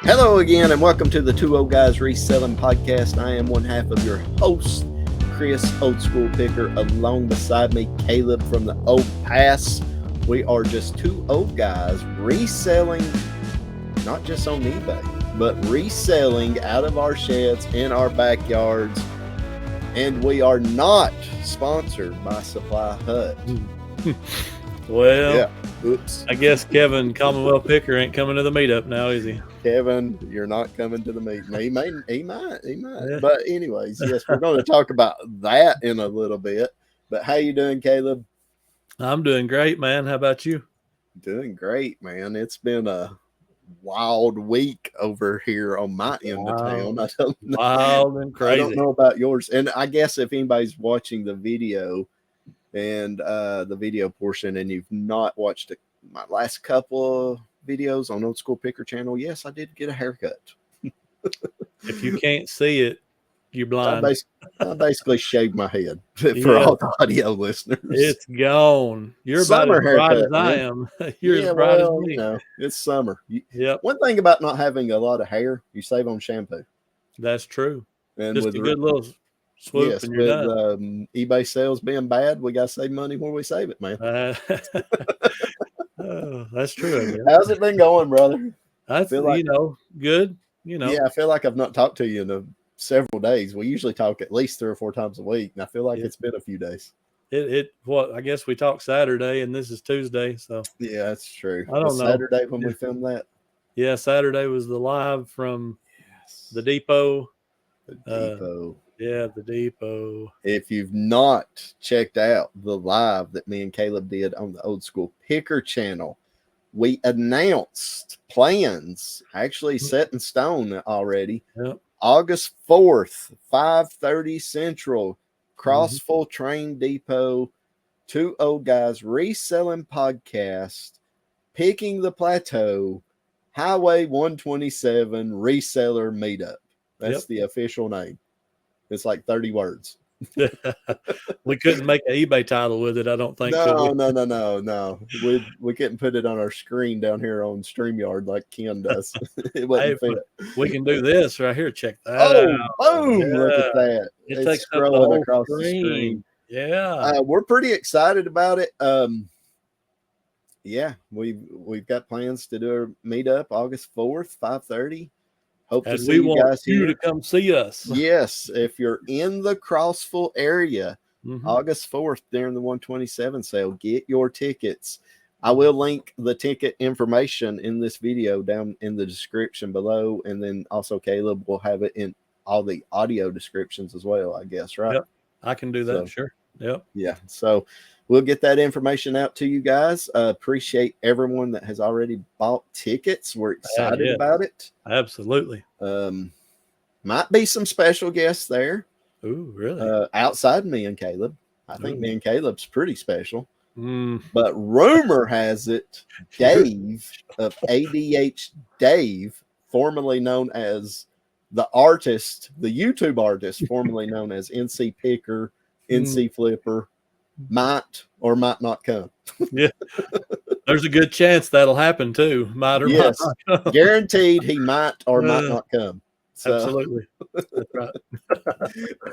Hello again, and welcome to the Two Old Guys Reselling Podcast. I am one half of your host, Chris, Old School Picker. Along beside me, Caleb from the Old Pass. We are just two old guys reselling, not just on eBay, but reselling out of our sheds in our backyards. And we are not sponsored by Supply Hut. Well, yeah. Oops. I guess Kevin Commonwealth Picker ain't coming to the meetup now, is he? Kevin, you're not coming to the meeting. He might. Yeah. But anyways, yes, we're going to talk about that in a little bit. But how you doing, Caleb? I'm doing great, man. How about you? Doing great, man. It's been a wild week over here on my end of town. I don't know. Wild and crazy. I don't know about yours. And I guess if anybody's watching the video and the video portion and you've not watched my last couple of videos on Old School Picker channel, yes, I did get a haircut. If you can't see it, you're blind. I basically shaved my head for all the audio listeners. It's gone. You're Summer about as bright haircut, as I am. You're as bright as me. You know, it's summer. Yep, One thing about not having a lot of hair, you save on shampoo. that's true. And Just with a good little swoop, yes, and you're with done. eBay sales being bad, we got to save money where we save it, man. Oh, that's true. I guess. How's it been going, brother? I feel like- good. Yeah, I feel like I've not talked to you in several days. We usually talk at least 3 or 4 times a week, and I feel like it's been a few days. I guess we talked Saturday, and this is Tuesday, so Yeah, that's true. I don't know. Saturday when we filmed that. Yeah, Saturday was the live from the depot. The depot. The depot. If you've not checked out the live that me and Caleb did on the Old School Picker channel, we announced plans actually set in stone already. Yep. August 4th, 5:30 Central, Crossville Train Depot, Two Old Guys Reselling Podcast, Pickin The Plateau, Highway 127 Reseller Meetup. That's the official name. It's like 30 words. We couldn't make an eBay title with it, I don't think. No. We couldn't put it on our screen down here on StreamYard like Ken does. It wasn't fit. We can do this right here. Check that out. Boom! Yeah. Look at that. It takes up the scrolling whole across screen. the screen. Yeah. We're pretty excited about it. Yeah, we've got plans to do a meetup August 4th, 5:30. Hope to see you guys here. To come see us. Yes, if you're in the Crossville area, August 4th during the 127 sale, get your tickets. I will link the ticket information in this video down in the description below, and then also Caleb will have it in all the audio descriptions as well, I guess, right? Yep, I can do that, so, sure. Yep. Yeah, so we'll get that information out to you guys. Appreciate everyone that has already bought tickets. We're excited about it. Absolutely. Might be some special guests there. Ooh, really? Outside me and Caleb. I think me and Caleb's pretty special. Mm. But rumor has it, Dave of ADH Dave, formerly known as the artist, the YouTube artist, formerly known as NC Picker, NC Flipper, might or might not come. Yeah. There's a good chance that'll happen too. Might or might not come. Guaranteed he might or might not come. So, absolutely. That's right.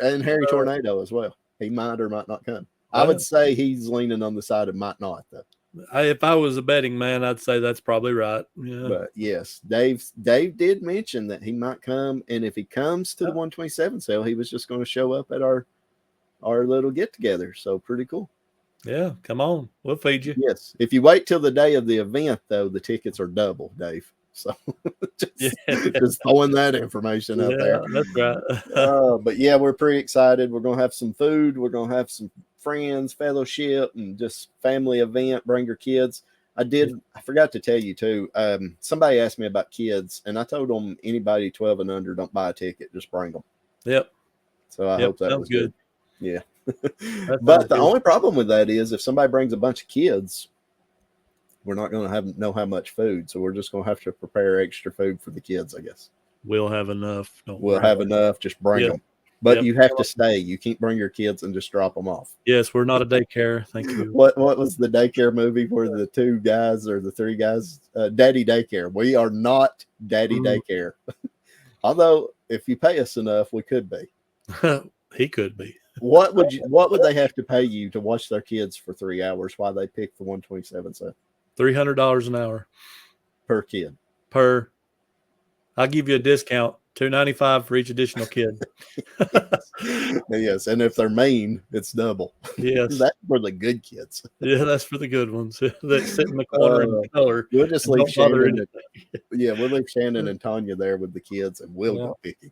And Harry Tornado as well. He might or might not come. I would say he's leaning on the side of might not, though. If I was a betting man, I'd say that's probably right. Yeah. But yes, Dave did mention that he might come, and if he comes to the 127 sale, he was just going to show up at our little get together. So pretty cool. Yeah, come on, we'll feed you. Yes, if you wait till the day of the event, though, the tickets are double, Dave. So just throwing that information out there. That's right. But yeah, we're pretty excited. We're gonna have some food. We're gonna have some friends, fellowship, and just family event. Bring your kids. I forgot to tell you too. Somebody asked me about kids, and I told them anybody 12 and under, don't buy a ticket, just bring them. Yep. So I hope that was good. Yeah. But the only problem with that is if somebody brings a bunch of kids, we're not going to know how much food. So we're just going to have to prepare extra food for the kids, I guess. We'll have enough. We'll have enough. Just bring them. But Yep. you have to stay. You can't bring your kids and just drop them off. Yes, we're not a daycare. Thank you. What was the daycare movie where the two guys or the three guys, Daddy Daycare? We are not Daddy Daycare. Although, if you pay us enough, we could be. He could be. What would they have to pay you to watch their kids for 3 hours while they pick the 127 cent? $300 an hour Per kid. I'll give you a discount, $295 for each additional kid. Yes, and if they're mean, it's double. Yes, That's for the good kids. Yeah, that's for the good ones that sit in the corner and color. We'll just leave We'll leave Shannon and Tanya there with the kids, and we'll go picking.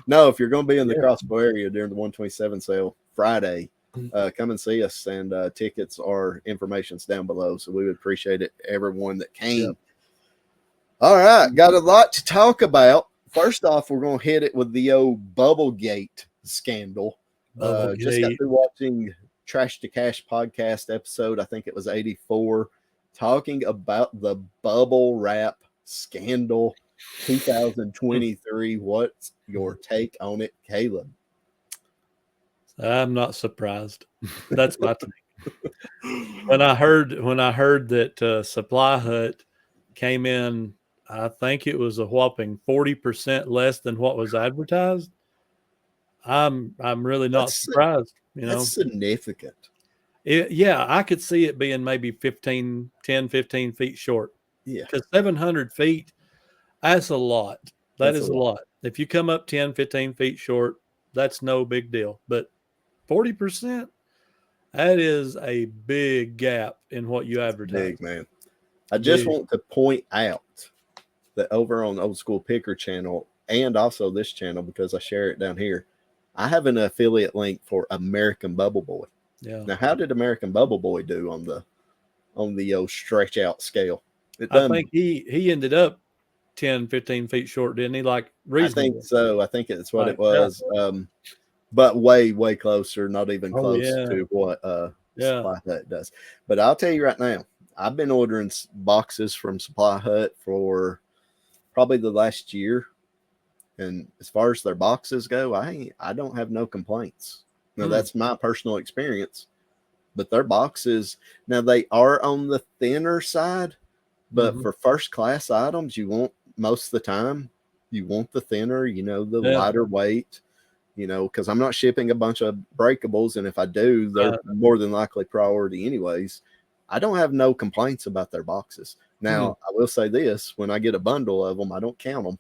No, if you're going to be in the Crossbow area during the 127 sale Friday, come and see us. And tickets or information's down below. So we would appreciate it, everyone that came. Yep. All right, got a lot to talk about. First off, we're going to hit it with the old Bubblegate scandal. Just got through watching Trash to Cash podcast episode. I think it was 84, talking about the bubble wrap scandal 2023. What's your take on it, Caleb? I'm not surprised. That's my take. When I heard that Supply Hut came in, I think it was a whopping 40% less than what was advertised. I'm really not surprised. That's significant. I could see it being maybe 10, 15 feet short. Yeah. Because 700 feet, that's a lot. That's a lot. If you come up 10, 15 feet short, that's no big deal. But 40%, that is a big gap in what you advertise. Big, man. I just want to point out that over on the Old School Picker channel and also this channel, because I share it down here, I have an affiliate link for American Bubble Boy. Yeah. Now, how did American Bubble Boy do on the old stretch out scale? I think he ended up 10, 15 feet short, didn't he? Like reasonable. I think so. I think it's what it was. Yeah. But way, way closer, not even close to what Supply Hut does. But I'll tell you right now, I've been ordering boxes from Supply Hut for probably the last year. And as far as their boxes go, I don't have no complaints. Now, that's my personal experience. But their boxes, now they are on the thinner side, but for first class items, you want most of the time, you want the thinner, the lighter weight, because I'm not shipping a bunch of breakables. And if I do, they're more than likely priority anyways. I don't have no complaints about their boxes. Now, I will say this, when I get a bundle of them, I don't count them.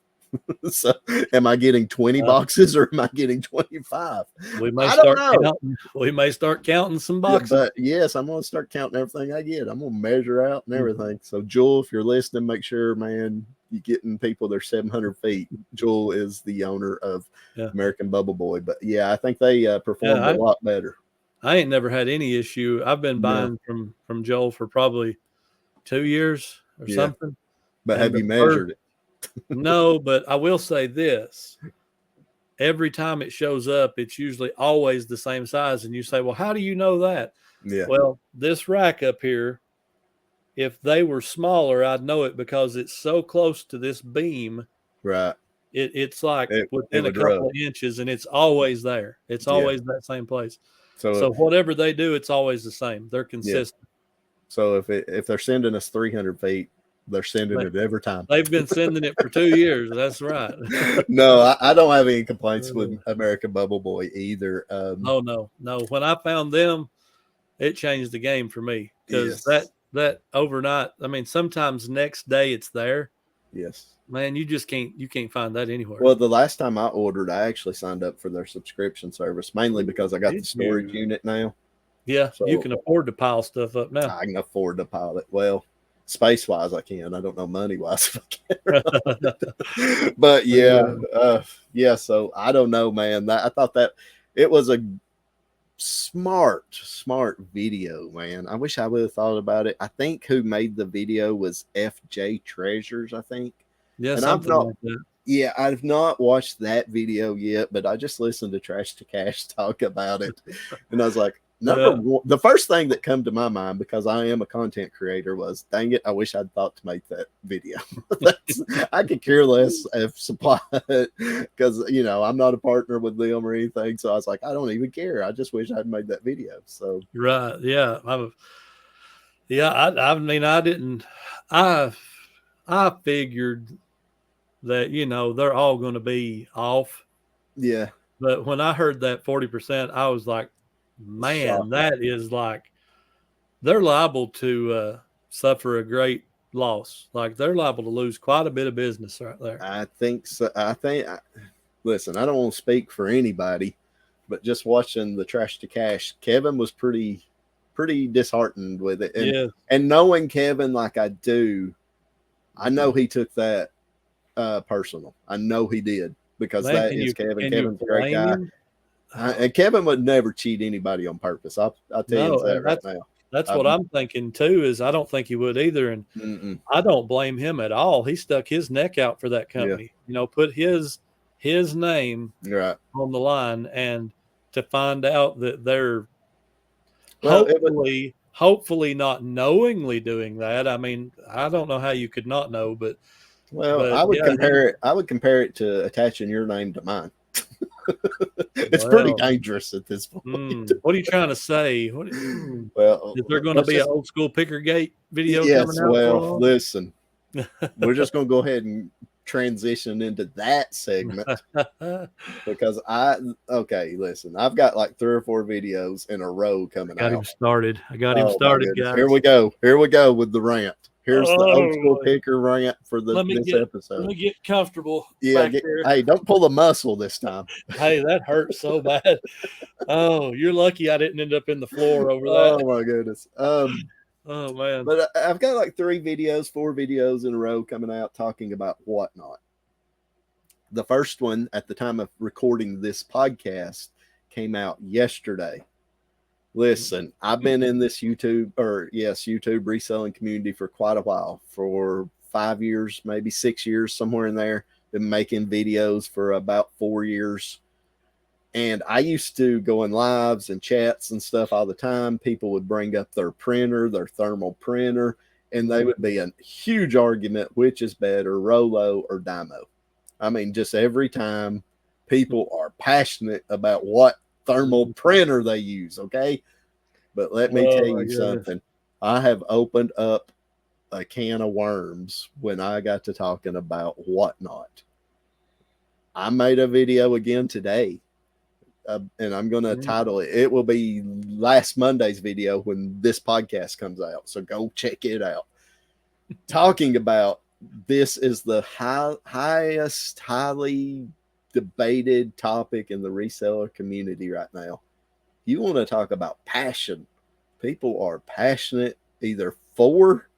So am I getting 20 boxes or am I getting 25? We may start counting some boxes. But yes, I'm going to start counting everything I get. I'm going to measure out and everything. So Jewel, if you're listening, make sure, man, you're getting people that are 700 feet. Jewel is the owner of American Bubble Boy. But I think they performed a lot better. I ain't never had any issue. I've been buying from Joel for probably 2 years or something. But have you measured it? No, but I will say this. Every time it shows up, it's usually always the same size. And you say, well, how do you know that? Yeah. Well, this rack up here, if they were smaller, I'd know it because it's so close to this beam. Right. It's like within a couple of inches, and it's always there. It's always that same place. So whatever they do, it's always the same. They're consistent. Yeah. So if they're sending us 300 feet, they're sending it every time. They've been sending it for 2 years. That's right. No, I don't have any complaints with American Bubble Boy either. No. When I found them, it changed the game for me because that overnight. I mean, sometimes next day it's there. Yes, man, you can't find that anywhere. Well, the last time I ordered, I actually signed up for their subscription service mainly because I got the storage unit now. Yeah, so you can afford to pile stuff up now. I can afford to pile it. Well, space-wise, I can. I don't know money-wise if I can. But so I don't know, man. I thought that it was a smart video, man. I wish I would have thought about it. I think who made the video was FJ Treasures, I think. Yeah, and something like that. Yeah, I've not watched that video yet, but I just listened to Trash to Cash talk about it. And I was like, Number one, the first thing that come to my mind, because I am a content creator, was, dang it, I wish I'd thought to make that video. I could care less if Supply, because, you know, I'm not a partner with them or anything. So I was like, I don't even care. I just wish I'd made that video. So right, yeah, I mean, I didn't. I figured that, you know, they're all going to be off. yeah. But when I heard that 40%, I was like, man, Shocker. that is like, they're liable to suffer a great loss. Like, they're liable to lose quite a bit of business right there. I think so. Listen, I don't want to speak for anybody, but just watching the Trash to Cash, Kevin was pretty disheartened with it. And knowing Kevin like I do, I know he took that personal. I know he did, because that is Kevin. Kevin's a great guy. And Kevin would never cheat anybody on purpose. I'll tell you that right now. That's what I'm thinking too, is I don't think he would either. And I don't blame him at all. He stuck his neck out for that company, you know, put his name on the line, and to find out that they're hopefully not knowingly doing that. I mean, I don't know how you could not know, but I would compare it to attaching your name to mine. It's pretty dangerous at this point. What are you trying to say? Well, is there going to be an old school Pickergate video coming out? Well, listen, we're just going to go ahead and transition into that segment, because listen, I've got like 3 or 4 videos in a row coming out. I got him started, guys. Here we go with the rant. Here's the old school picker rant for this episode. Let me get comfortable. Yeah, hey, don't pull a muscle this time. Hey, that hurts so bad. Oh, you're lucky I didn't end up in the floor over that. Oh my goodness. Oh man. But I've got like 4 videos in a row coming out talking about whatnot. The first one at the time of recording this podcast came out yesterday. Listen, I've been in this YouTube reselling community for quite a while, for 5 years, maybe 6 years, somewhere in there. Been making videos for about 4 years. And I used to go in lives and chats and stuff all the time. People would bring up their printer, their thermal printer, and they would be a huge argument, which is better, Rollo or Dymo. I mean, just every time people are passionate about what thermal printer they use, okay? But let me tell you something. I have opened up a can of worms when I got to talking about whatnot. I made a video again today, and I'm going to title it. It will be last Monday's video when this podcast comes out, so go check it out. Talking about, this is the highly debated topic in the reseller community right now. You want to talk about passion. People are passionate either for,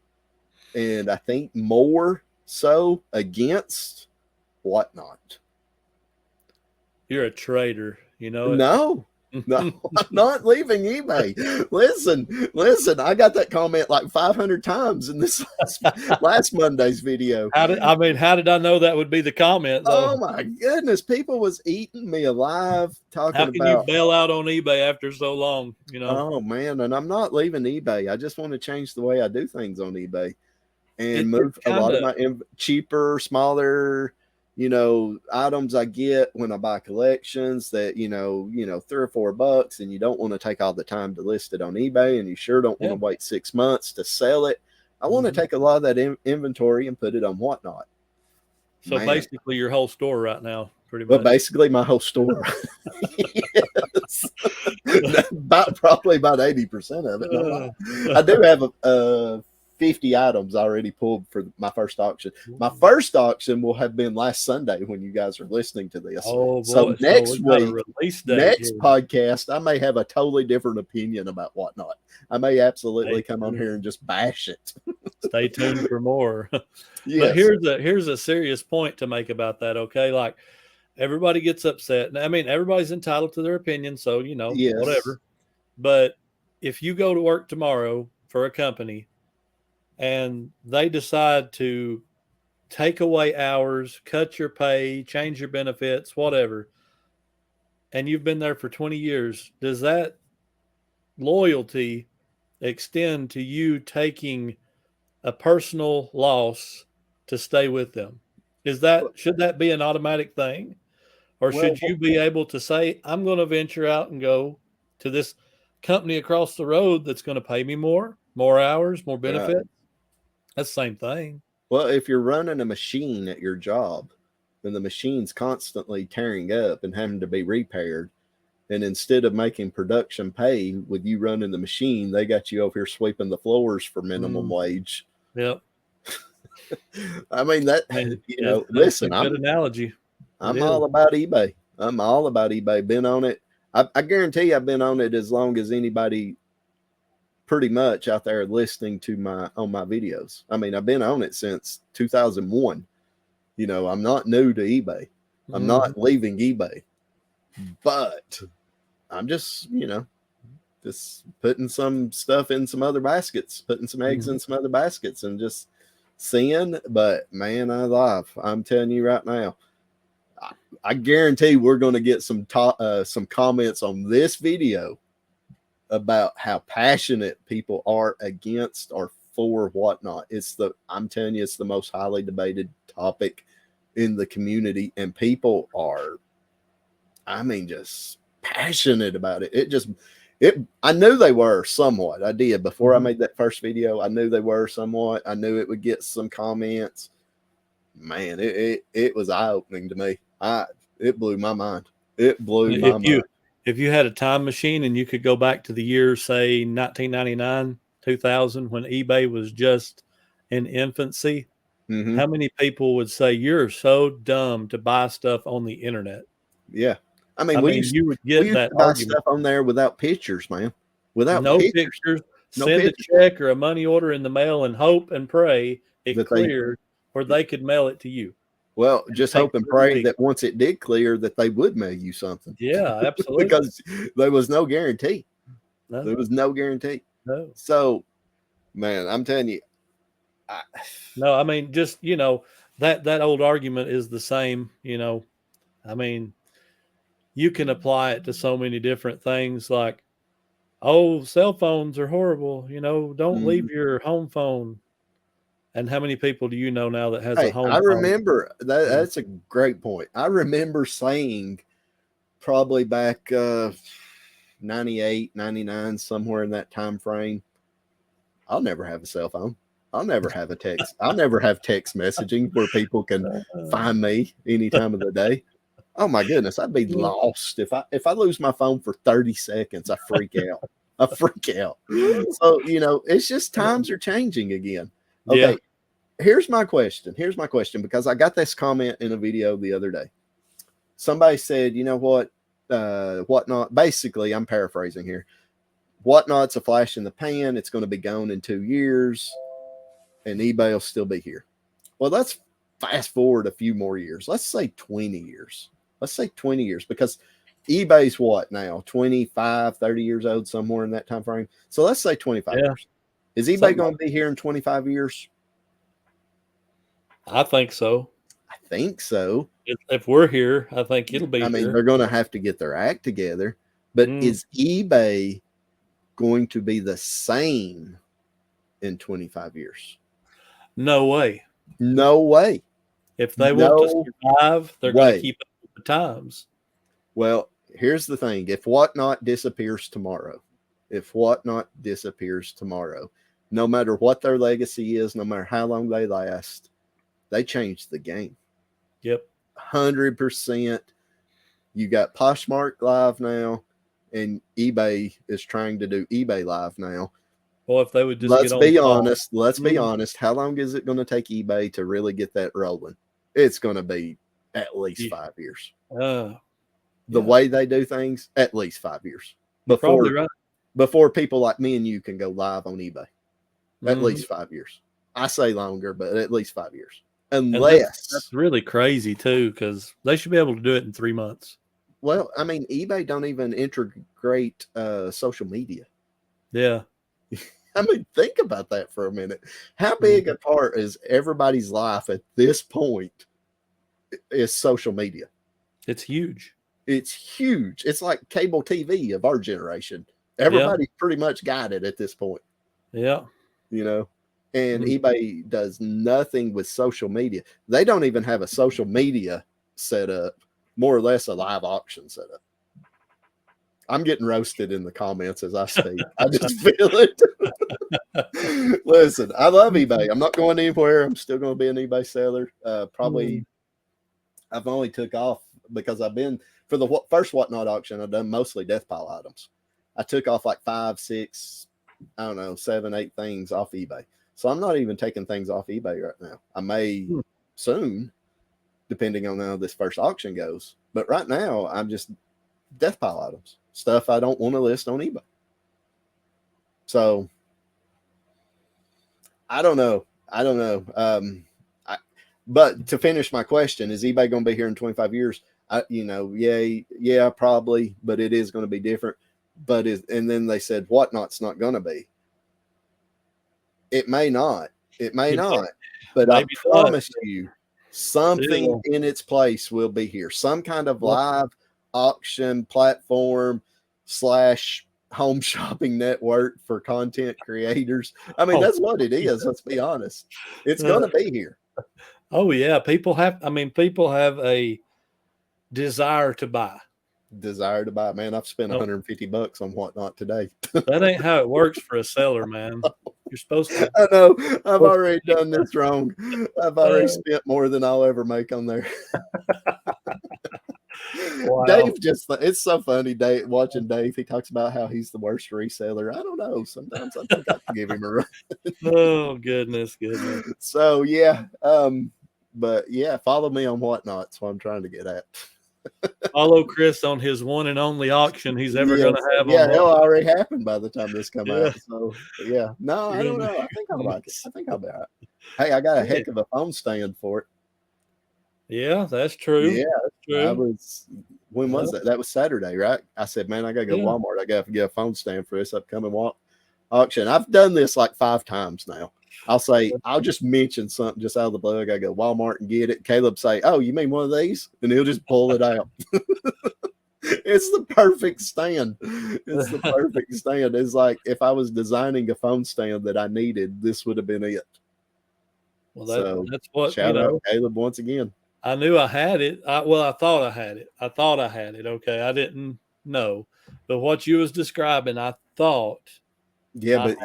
and I think more so against, whatnot. You're a traitor, you know. No, I'm not leaving eBay. Listen, I got that comment like 500 times in this last Monday's video. How did I know that would be the comment, though? Oh my goodness, people was eating me alive talking about. How can you bail out on eBay after so long, you know? Oh man, and I'm not leaving eBay. I just want to change the way I do things on eBay and move a lot of my cheaper, smaller, items I get when I buy collections that, $3 or $4, and you don't want to take all the time to list it on eBay, and you sure don't want to wait 6 months to sell it. I want to take a lot of that inventory and put it on whatnot. So basically your whole store right now, pretty much. Well, basically my whole store. Yes. Probably about 80% of it. I do have 50 items already pulled for my first auction. My first auction will have been last Sunday when you guys are listening to this. Oh, boy. So next week, next podcast, I may have a totally different opinion about whatnot. I may absolutely come on here and just bash it. Stay tuned for more. Yes. But here's a serious point to make about that. Okay, like everybody gets upset. I mean, everybody's entitled to their opinion, so whatever. But if you go to work tomorrow for a company and they decide to take away hours, cut your pay, change your benefits, whatever, and you've been there for 20 years, does that loyalty extend to you taking a personal loss to stay with them? Should that be an automatic thing? Or should you be able to say, I'm going to venture out and go to this company across the road that's going to pay me more hours, more benefits? Right. That's the same thing. Well, if you're running a machine at your job and the machine's constantly tearing up and having to be repaired, and instead of making production pay with you running the machine, they got you over here sweeping the floors for minimum wage. Yep. I mean, listen, that's a good analogy. I'm all about eBay. I'm all about eBay. Been on it. I guarantee I've been on it as long as anybody pretty much out there listening to my videos. I mean, I've been on it since 2001. You know, I'm not new to eBay. I'm not leaving eBay, but I'm just, just putting some stuff in some other baskets, putting some eggs in some other baskets and just seeing. But man, I'm telling you right now, I guarantee we're going to get some comments on this video about how passionate people are against or for whatnot. I'm telling you, it's the most highly debated topic in the community, and people are, just passionate about it. I knew they were somewhat. I did before I made that first video. I knew they were somewhat. I knew it would get some comments. Man, it was eye-opening to me. It blew my mind. It blew my mind. If you had a time machine and you could go back to the year, say 1999, 2000, when eBay was just in infancy, how many people would say you're so dumb to buy stuff on the internet? Yeah. You would get that buy stuff on there without pictures, man. Without no pictures. Send a check or a money order in the mail and hope and pray it cleared, or they could mail it to you. Well, just hope and pray that once it did clear, that they would mail you something. Yeah, absolutely. Because there was no guarantee. No. There was no guarantee. No. So, man, I'm telling you. Just, that old argument is the same, you can apply it to so many different things like, oh, cell phones are horrible. Don't leave your home phone. And how many people do you know now that has a home phone? I remember that's a great point. I remember saying probably back 98, 99, somewhere in that time frame, I'll never have a cell phone. I'll never have a text. I'll never have text messaging where people can find me any time of the day. Oh my goodness, I'd be lost if I lose my phone for 30 seconds. I freak out. So, it's just times are changing again. Okay. Yeah. Here's my question, because I got this comment in a video the other day. Somebody said, you know what, whatnot. Basically, I'm paraphrasing here. Whatnot's a flash in the pan. It's going to be gone in 2 years, and eBay will still be here. Well, let's fast forward a few more years. Let's say 20 years. Because eBay's what now? 25, 30 years old, somewhere in that time frame. So let's say 25 years. Is eBay going to be here in 25 years? I think so. If we're here, I think it'll be here. They're going to have to get their act together. But is eBay going to be the same in 25 years? No way. If they want to survive, they're going to keep up with the times. Well, here's the thing. If Whatnot disappears tomorrow, no matter what their legacy is, no matter how long they last, they changed the game. Yep. 100%. You got Poshmark Live now, and eBay is trying to do eBay Live now. Well, if they would just let's be honest. How long is it going to take eBay to really get that rolling? It's going to be at least 5 years. The way they do things, at least 5 years before people like me and you can go live on eBay. At least 5 years. I say longer, but at least 5 years. Unless that's really crazy too, because they should be able to do it in 3 months. Well, eBay don't even integrate social media. Yeah. Think about that for a minute. How big a part is everybody's life at this point is social media? It's huge. It's huge. It's like cable TV of our generation. Everybody pretty much got it at this point. Yeah. You know, and eBay does nothing with social media. They don't even have a social media set up, more or less a live auction setup. I'm getting roasted in the comments as I speak. I just feel it. Listen, I love eBay. I'm not going anywhere. I'm still going to be an eBay seller. Probably I've only took off because I've been for the first Whatnot auction. I've done mostly death pile items. I took off like 5, 6, I don't know, 7, 8 things off eBay. So I'm not even taking things off eBay right now. I may soon, depending on how this first auction goes. But right now, I'm just death pile items, stuff I don't want to list on eBay. So I don't know. But to finish my question, is eBay going to be here in 25 years? Yeah, probably, but it is going to be different. And then they said Whatnot's not going to be. It may not. But I promise you, something in its place will be here. Some kind of live auction platform / home shopping network for content creators. I mean, that's what it is. Let's be honest. It's going to be here. Oh yeah. People have a desire to buy. Man, I've spent $150 on Whatnot today. That ain't how it works for a seller, man. You're supposed to. I know. I've already done this wrong. I've already spent more than I'll ever make on there. Wow. Dave it's so funny, Dave, watching Dave. He talks about how he's the worst reseller. I don't know. Sometimes I think I can give him a run. Oh, goodness. So, yeah. But, yeah, follow me on Whatnot. That's what I'm trying to get at. Follow Chris on his one and only auction he's ever going to have. Yeah, it'll already happen by the time this comes out. So, yeah. No, I don't know. I think I'll like it. I think I'll be all right. Hey, I got a heck of a phone stand for it. Yeah, that's true. Yeah, that's true. When was that? That was Saturday, right? I said, man, I got to go to Walmart. I got to get a phone stand for this upcoming auction. I've done this like 5 times now. I'll just mention something just out of the blue. I got to go to Walmart and get it. Caleb say, oh, you mean one of these? And he'll just pull it out. It's the perfect stand. It's like if I was designing a phone stand that I needed, this would have been it. Well, that's what, shout out Caleb once again. I knew I had it. I thought I had it. Okay. I didn't know. But what you was describing, I thought. Yeah, but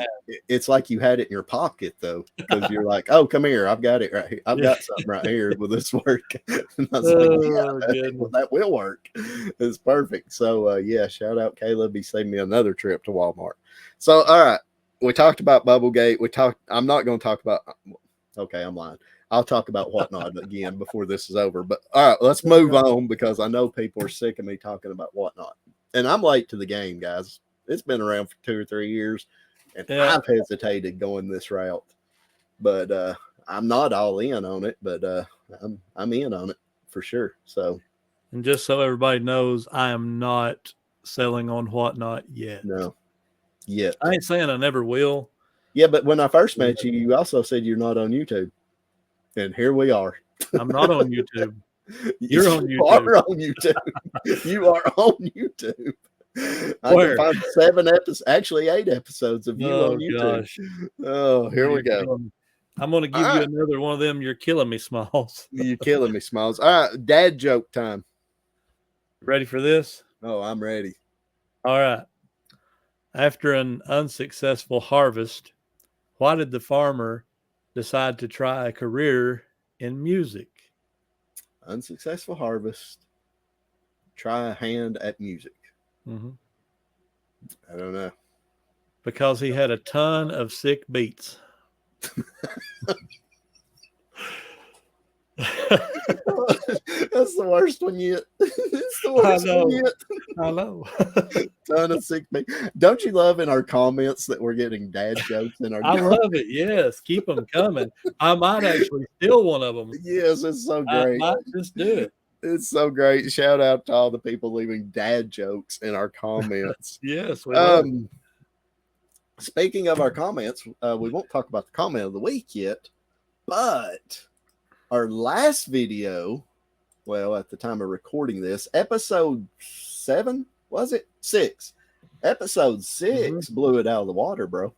it's like you had it in your pocket, though, because you're like, oh, come here. I've got it right here. I've got something right here. Will this work? And I was that will work. It's perfect. So, shout out Caleb. He saved me another trip to Walmart. So, all right. We talked about Bubblegate. I'm not going to talk about. Okay, I'm lying. I'll talk about Whatnot again before this is over. But all right, let's move on because I know people are sick of me talking about Whatnot. And I'm late to the game, guys. It's been around for 2 or 3 years, and I've hesitated going this route. But I'm not all in on it, but I'm in on it for sure. So, and just so everybody knows, I am not selling on Whatnot yet. No, yet. I ain't saying I never will. Yeah, but when I first met you, you also said you're not on YouTube. And here we are. I'm not on YouTube. You're on YouTube. You are on YouTube. You are on YouTube. I can find 7 episodes, actually 8 episodes of you on YouTube. Gosh. Oh, here we go. I'm going to give you another one of them. You're killing me, Smalls. You're killing me, Smalls. All right, dad joke time. Ready for this? Oh, I'm ready. All right. After an unsuccessful harvest, why did the farmer decide to try a career in music? Unsuccessful harvest. Try a hand at music. Mm-hmm. I don't know. Because he had a ton of sick beats. That's the worst one yet. It's the worst one yet. I know. Ton of sick beats. Don't you love in our comments that we're getting dad jokes in our I love it. Yes. Keep them coming. I might actually steal one of them. Yes, it's so great. I might just do it. It's so great. Shout out to all the people leaving dad jokes in our comments. Yes. We will. Speaking of our comments, we won't talk about the comment of the week yet, but our last video, well, at the time of recording this, episode 7, was it? 6. Episode 6 blew it out of the water, bro.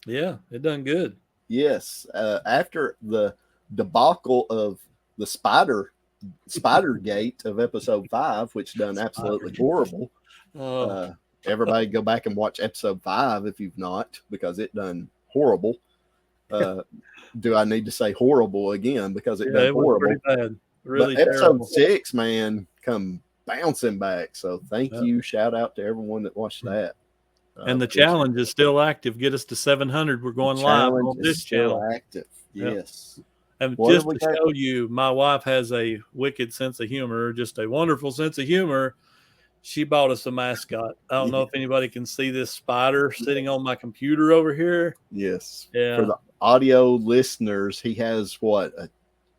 Yeah, it done good. Yes. After the debacle of the Spider Gate of episode 5, which done absolutely horrible. Everybody go back and watch episode 5 if you've not, because it done horrible. Do I need to say horrible again? Because it done horrible. Was pretty bad. Really but episode terrible. 6, man, come bouncing back. So thank you. Shout out to everyone that watched that. And the challenge is still active. Get us to 700. We're going live on this channel. Active. Yes. And just to show you, my wife has a wicked sense of humor, just a wonderful sense of humor. She bought us a mascot. I don't know if anybody can see this spider sitting on my computer over here. Yes. Yeah. For the audio listeners, he has what, a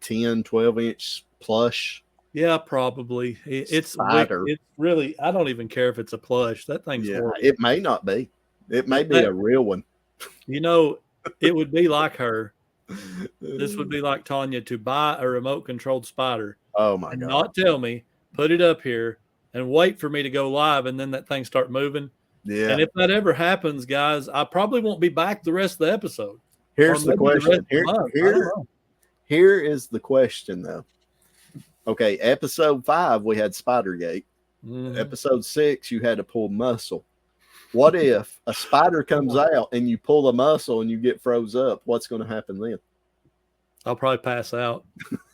10, 12-inch plush? Yeah, probably. It's spider. It's really, I don't even care if it's a plush. That thing's horrible. It may not be. It may be a real one. You know, it would be like her. This would be like Tanya to buy a remote controlled spider. Oh my God. Not tell me, put it up here and wait for me to go live, and then that thing start moving. Yeah. And if that ever happens, guys, I probably won't be back the rest of the episode. Here's the question. Here is the question, though. Okay, episode 5, we had Spidergate. Episode 6, you had to pull muscle. What if a spider comes out and you pull a muscle and you get froze up? What's going to happen then? I'll probably pass out,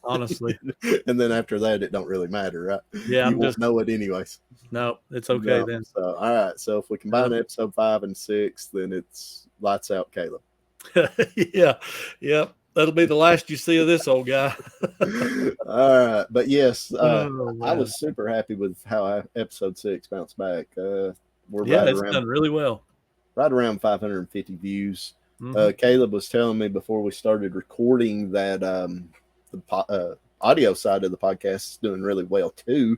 honestly. And then after that, it don't really matter, right? Yeah, you won't know it anyways. No, it's okay then. So, all right. So if we combine episode 5 and 6, then it's lights out, Caleb. Yeah. Yep. That'll be the last you see of this old guy. All right. But yes, I was super happy with how episode 6 bounced back. It's done really well. Right around 550 views. Caleb was telling me before we started recording that the audio side of the podcast is doing really well too.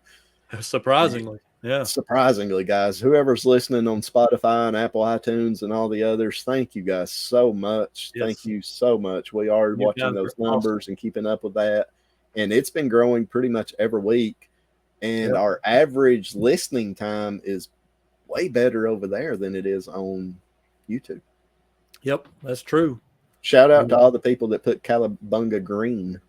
Surprisingly. Yeah. Surprisingly, guys. Whoever's listening on Spotify and Apple iTunes and all the others, thank you guys so much. Yes. Thank you so much. We are watching those numbers and keeping up with that. And it's been growing pretty much every week. And our average listening time is way better over there than it is on YouTube. Yep, that's true. Shout out to all the people that put Calabunga Green.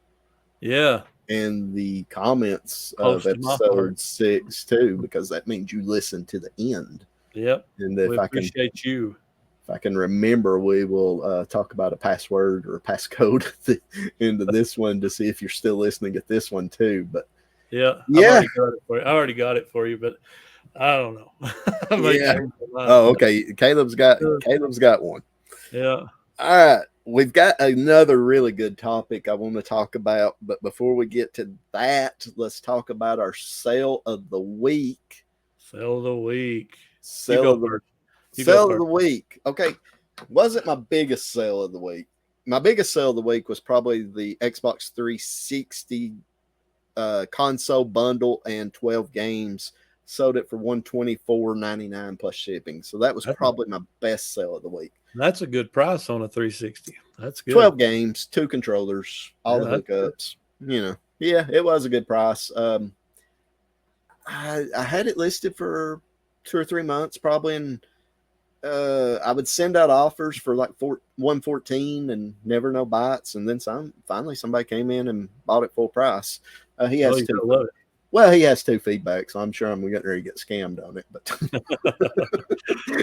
Yeah. In the comments of episode 6 too, because that means you listen to the end. Yep. And if we appreciate you. If I can remember, we will talk about a password or a passcode into this one to see if you're still listening at this one too. But I already got it for you, but I don't know. Oh, okay. Caleb's got one. Yeah. All right. We've got another really good topic I want to talk about, but before we get to that, let's talk about our sale of the week. Sale of the week. Sale of the week. Okay. Wasn't my biggest sale of the week. My biggest sale of the week was probably the Xbox 360 console bundle and 12 games. Sold it for $124.99 plus shipping. So that was probably my best sale of the week. That's a good price on a 360. That's good. 12 games, 2 controllers, all the hookups. It was a good price. I had it listed for 2 or 3 months probably, and I would send out offers for like $114 and never no bites, and then finally somebody came in and bought it full price. He has two. Well, he has 2 feedback, so I'm sure I'm getting ready to get scammed on it. But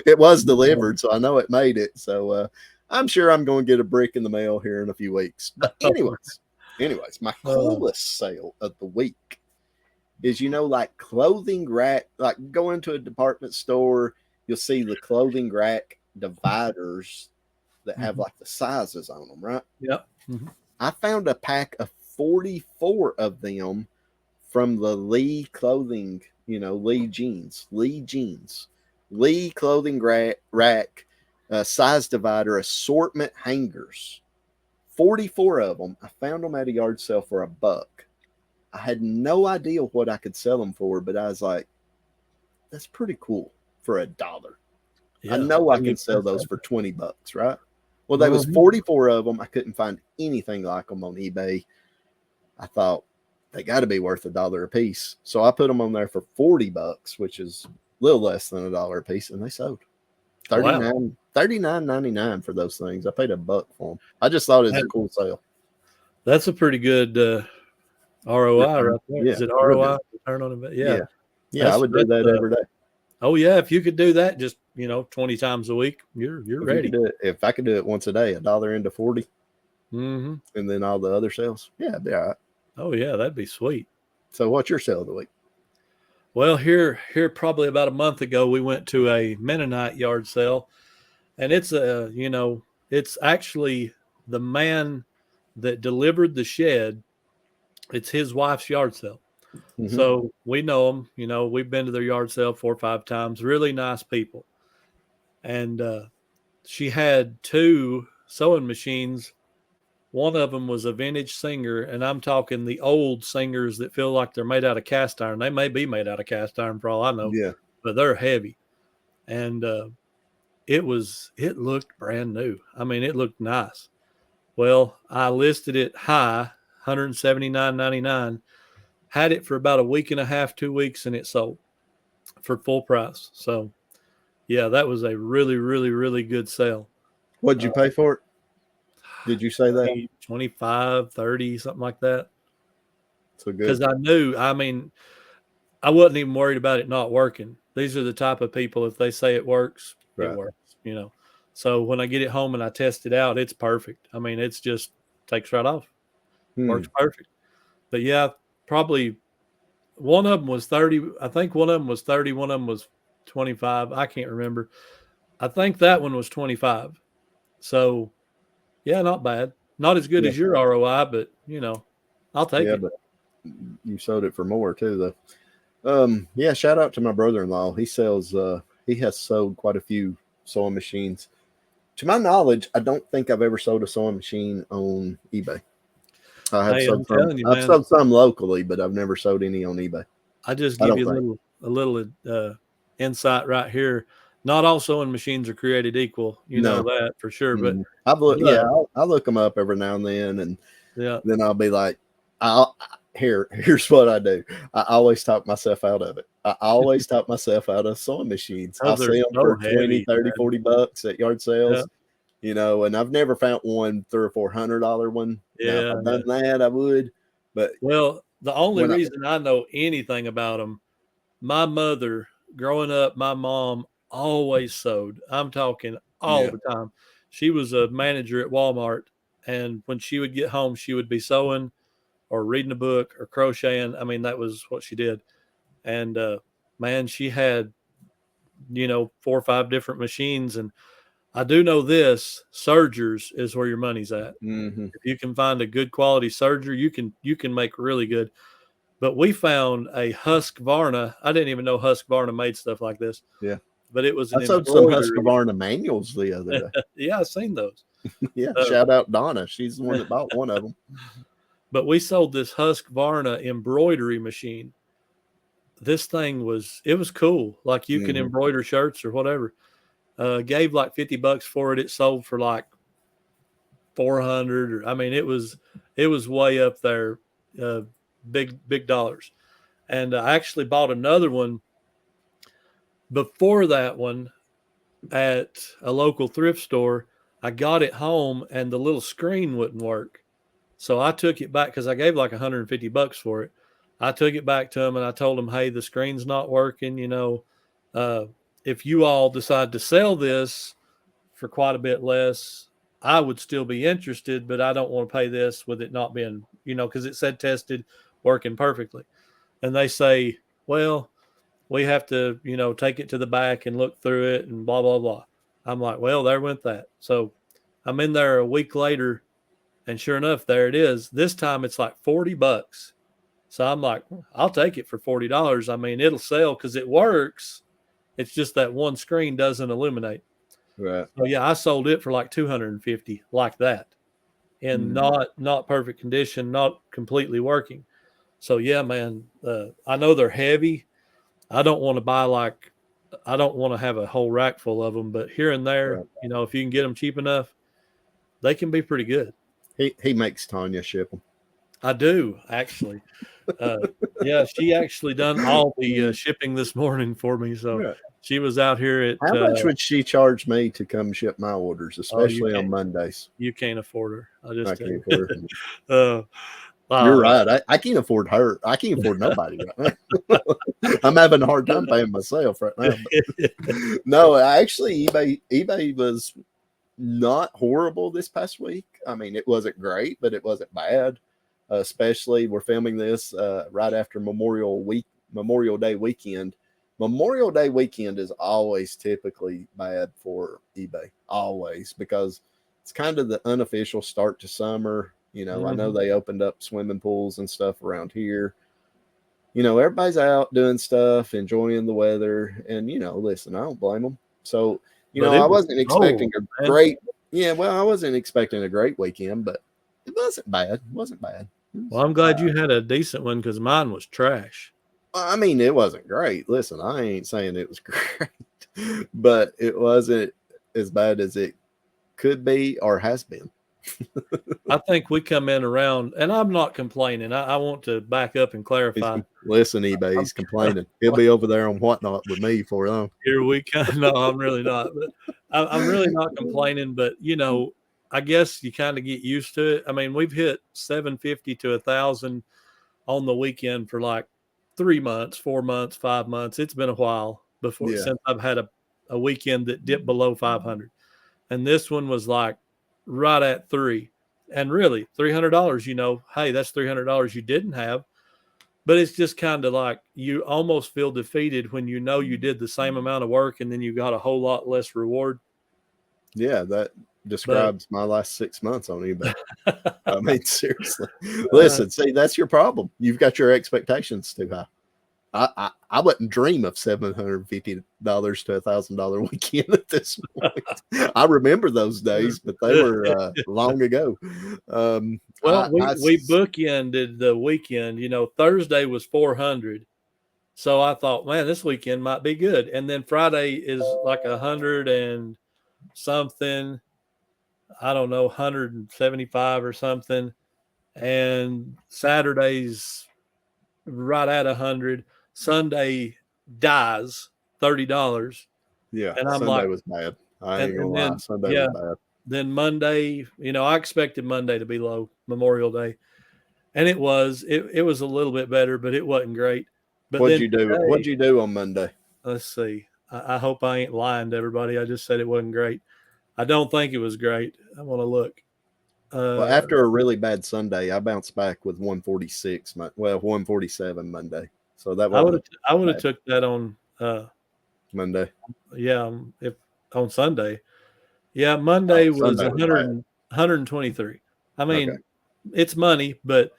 it was delivered, so I know it made it. So I'm sure I'm going to get a brick in the mail here in a few weeks. But anyways, my coolest sale of the week is, like clothing rack, like go into a department store, you'll see the clothing rack dividers that have like the sizes on them, right? Yep. I found a pack of 44 of them from the Lee clothing, Lee jeans, Lee clothing rack, size divider, assortment hangers, 44 of them. I found them at a yard sale for $1. I had no idea what I could sell them for, but I was like, that's pretty cool for $1. Yeah, I know I can sell those for $20, right? Well, there was 44 of them. I couldn't find anything like them on eBay. I thought, they got to be worth $1 a piece. So I put them on there for $40, which is little less than $1 a piece, and they sold. Wow. $39.99 for those things. I paid $1 for them. I just thought it was a cool sale. That's a pretty good ROI right there. Yeah, Is it ROI? Return on investment? Yeah. I would do that every day. Oh yeah, if you could do that, just 20 times a week, you're ready. If I could do it once a day, $1 into 40, and then all the other sales, it'd be all right. Oh yeah, that'd be sweet. So, what's your sale of the week? Well, here probably about a month ago, we went to a Mennonite yard sale, and it's it's actually the man that delivered the shed. It's his wife's yard sale. Mm-hmm. So we know them, we've been to their yard sale 4 or 5 times, really nice people. And she had 2 sewing machines. One of them was a vintage Singer, and I'm talking the old Singers that feel like they're made out of cast iron. They may be made out of cast iron for all I know, but they're heavy. And it looked brand new. I mean, it looked nice. Well, I listed it high, $179.99. Had it for about a week and a half, 2 weeks, and it sold for full price. So, yeah, that was a really, really, really good sale. What did you pay for it? Did you say that? 25, 30, something like that. So good. Because I wasn't even worried about it not working. These are the type of people, if they say it works, it works, So when I get it home and I test it out, it's perfect. I mean, it's just takes right off. Works perfect. But yeah, probably one of them was 30. I think one of them was 30. One of them was 25. I can't remember. I think that one was 25. So, yeah, not bad. Not as good as your ROI, but, I'll take it. But you sold it for more too, though. Shout out to my brother-in-law. He sells, he has sold quite a few sewing machines. To my knowledge, I don't think I've ever sold a sewing machine on eBay. I've sold some locally, but I've never sold any on eBay. I just give you a little insight right here. Not all sewing machines are created equal. You know that for sure. But I'll look them up every now and then, and then I'll be like, here's what I do. I always talk myself out of it. I always talk myself out of sewing machines. I'll see them for 20, 30, $40 at yard sales. And I've never found one $300 or $400 one. Yeah, now, if I've done that, I would. But the only reason I know anything about them, my mother growing up, my mom always sewed. I'm talking all the time. She was a manager at Walmart, and when she would get home, she would be sewing or reading a book or crocheting. I mean, that was what she did. And man, she had 4 or 5 different machines, and I do know this: sergers is where your money's at. Mm-hmm. If you can find a good quality serger, you can make really good. But we found a Husqvarna. I didn't even know Husqvarna made stuff like this. Yeah, but it was I sold some Husqvarna manuals the other day. Yeah, I've seen those. Shout out Donna. She's the one that bought one of them. But we sold this Husqvarna embroidery machine. This thing was cool. Like you can embroider shirts or whatever. Gave like $50 for it. It sold for like 400. I mean, it was way up there. Big dollars. And I actually bought another one before that one at a local thrift store. I got it home and the little screen wouldn't work. So I took it back because I gave like $150 for it. I took it back to them and I told them, hey, the screen's not working. If you all decide to sell this for quite a bit less, I would still be interested, but I don't want to pay this with it not being, because it said tested, working perfectly. And they say, well, we have to, take it to the back and look through it and blah, blah, blah. I'm like, well, there went that. So I'm in there a week later, and sure enough, there it is. This time it's like $40. So I'm like, I'll take it for $40. I mean, it'll sell because it works. It's just that one screen doesn't illuminate. Right. So yeah, I sold it for like $250, like that, in not perfect condition, not completely working. So yeah, man, I know they're heavy. I don't want to have a whole rack full of them, but here and there, if you can get them cheap enough, they can be pretty good. He makes Tanya ship them. I do actually. Yeah, she actually done all the shipping this morning for me. So Yeah. she was out here at. How much would she charge me to come ship my orders, Oh, you especially on can't. Mondays? You can't afford her. I just I tell can't you. afford her. You're Wow. right. I can't afford her. I can't afford nobody right now. I'm having a hard time paying myself right now. But no, actually, eBay was not horrible this past week. I mean, it wasn't great, but it wasn't bad. Especially, we're filming this right after Memorial Day weekend. Memorial Day weekend is always typically bad for eBay, always, because it's kind of the unofficial start to summer. You know, I know they opened up swimming pools and stuff around here. You know, everybody's out doing stuff, enjoying the weather, and listen, I don't blame them. So, But I it was wasn't expecting cold, a man. great, I wasn't expecting a great weekend, but it wasn't bad. It wasn't bad. Well, I'm glad you had a decent one because mine was trash. I mean, it wasn't great. Listen, I ain't saying it was great, but it wasn't as bad as it could be or has been. I think we come in around, and I'm not complaining. I want to back up and clarify. Listen, eBay, he's complaining. He'll be over there on Whatnot with me for long. Here we come. No, I'm really not. But I'm really not complaining. But I guess you kind of get used to it. I mean, we've hit 750 to 1,000 on the weekend for like 3 months, 4 months, 5 months. It's been a while since I've had a weekend that dipped below 500, and this one was like right at 3. And really, $300. Hey, that's $300 you didn't have. But it's just kind of like you almost feel defeated when you did the same amount of work and then you got a whole lot less reward. Yeah, that describes my last 6 months on eBay. I mean, seriously. Listen, see, that's your problem. You've got your expectations too high. I wouldn't dream of $750 to $1,000 weekend at this point. I remember those days, but they were long ago. Well, we bookended the weekend. Thursday was 400, so I thought, man, this weekend might be good. And then Friday is like 100 and something. I don't know, 175 or something. And Saturday's right at 100. Sunday dies $30. Yeah, and I'm Sunday like, was bad. I ain't gonna lie, Sunday was bad. Then Monday, I expected Monday to be low, Memorial Day, and it was. It was a little bit better, but it wasn't great. But What'd you do? What'd you do on Monday? Let's see. I hope I ain't lying to everybody. I just said it wasn't great. I don't think it was great. I want to look. Well, after a really bad Sunday, I bounced back with 146. 147 Monday. So that was I would have took that on Monday. Yeah, if on Sunday. Yeah, Monday was Sunday 123. I mean, it's money, but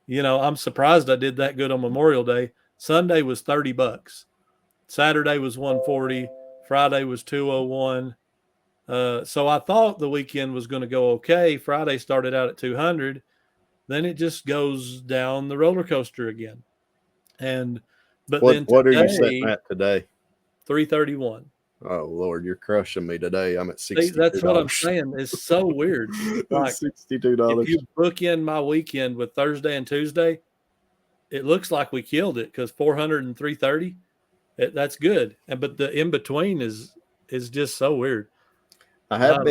I'm surprised I did that good on Memorial Day. Sunday was $30. Saturday was 140. Friday was 201. So I thought the weekend was going to go okay. Friday started out at 200. Then it just goes down the roller coaster again. But then what are you sitting at today? 331. Oh Lord, you're crushing me today. I'm at $62. That's what I'm saying. It's so weird. Like $62. If you book in my weekend with Thursday and Tuesday, it looks like we killed it because 400 and 330. That's good. But the in between is just so weird. I have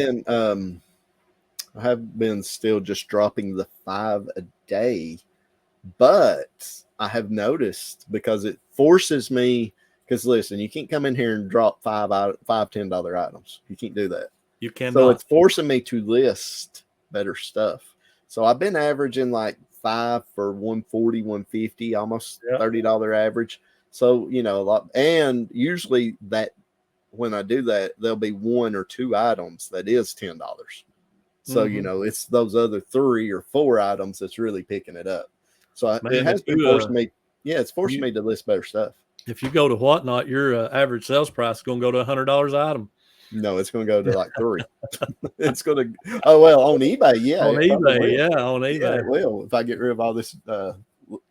been still just dropping the 5 a day, but I have noticed because it forces me. Because listen, you can't come in here and drop $5 $10 items. You can't do that. You cannot. So it's forcing me to list better stuff. So I've been averaging like 5 for 140, 150, almost $30 average. So a lot. And usually that when I do that, there'll be 1 or 2 items that is $10. So it's those other 3 or 4 items that's really picking it up. So it has been forcing me. Yeah, it's forcing me to list better stuff. If you go to Whatnot, your average sales price is going to go to $100 an item. No, it's going to go to like 3. It's going to. Oh well, on eBay, yeah. On eBay, Yeah, it will if I get rid of all this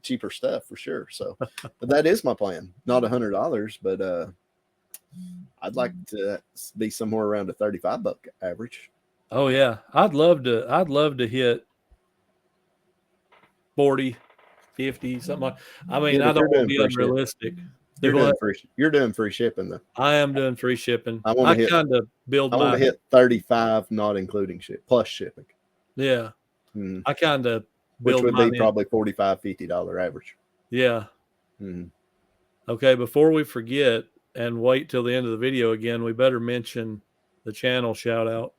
cheaper stuff for sure. So, but that is my plan. Not $100, but I'd like to be somewhere around a $35 average. Oh yeah, I'd love to hit 40, 50, something like. I mean, Yeah, I but don't you're want doing to be free shipping. unrealistic. You're doing free shipping though. I am doing free shipping. I want to kind of build I want my to hit 35, not including plus shipping. yeah. Mm. I kind of Which build would be mine probably $45, $50 average. Yeah. Mm. Okay, before we forget and wait till the end of the video again, we better mention the channel shout out.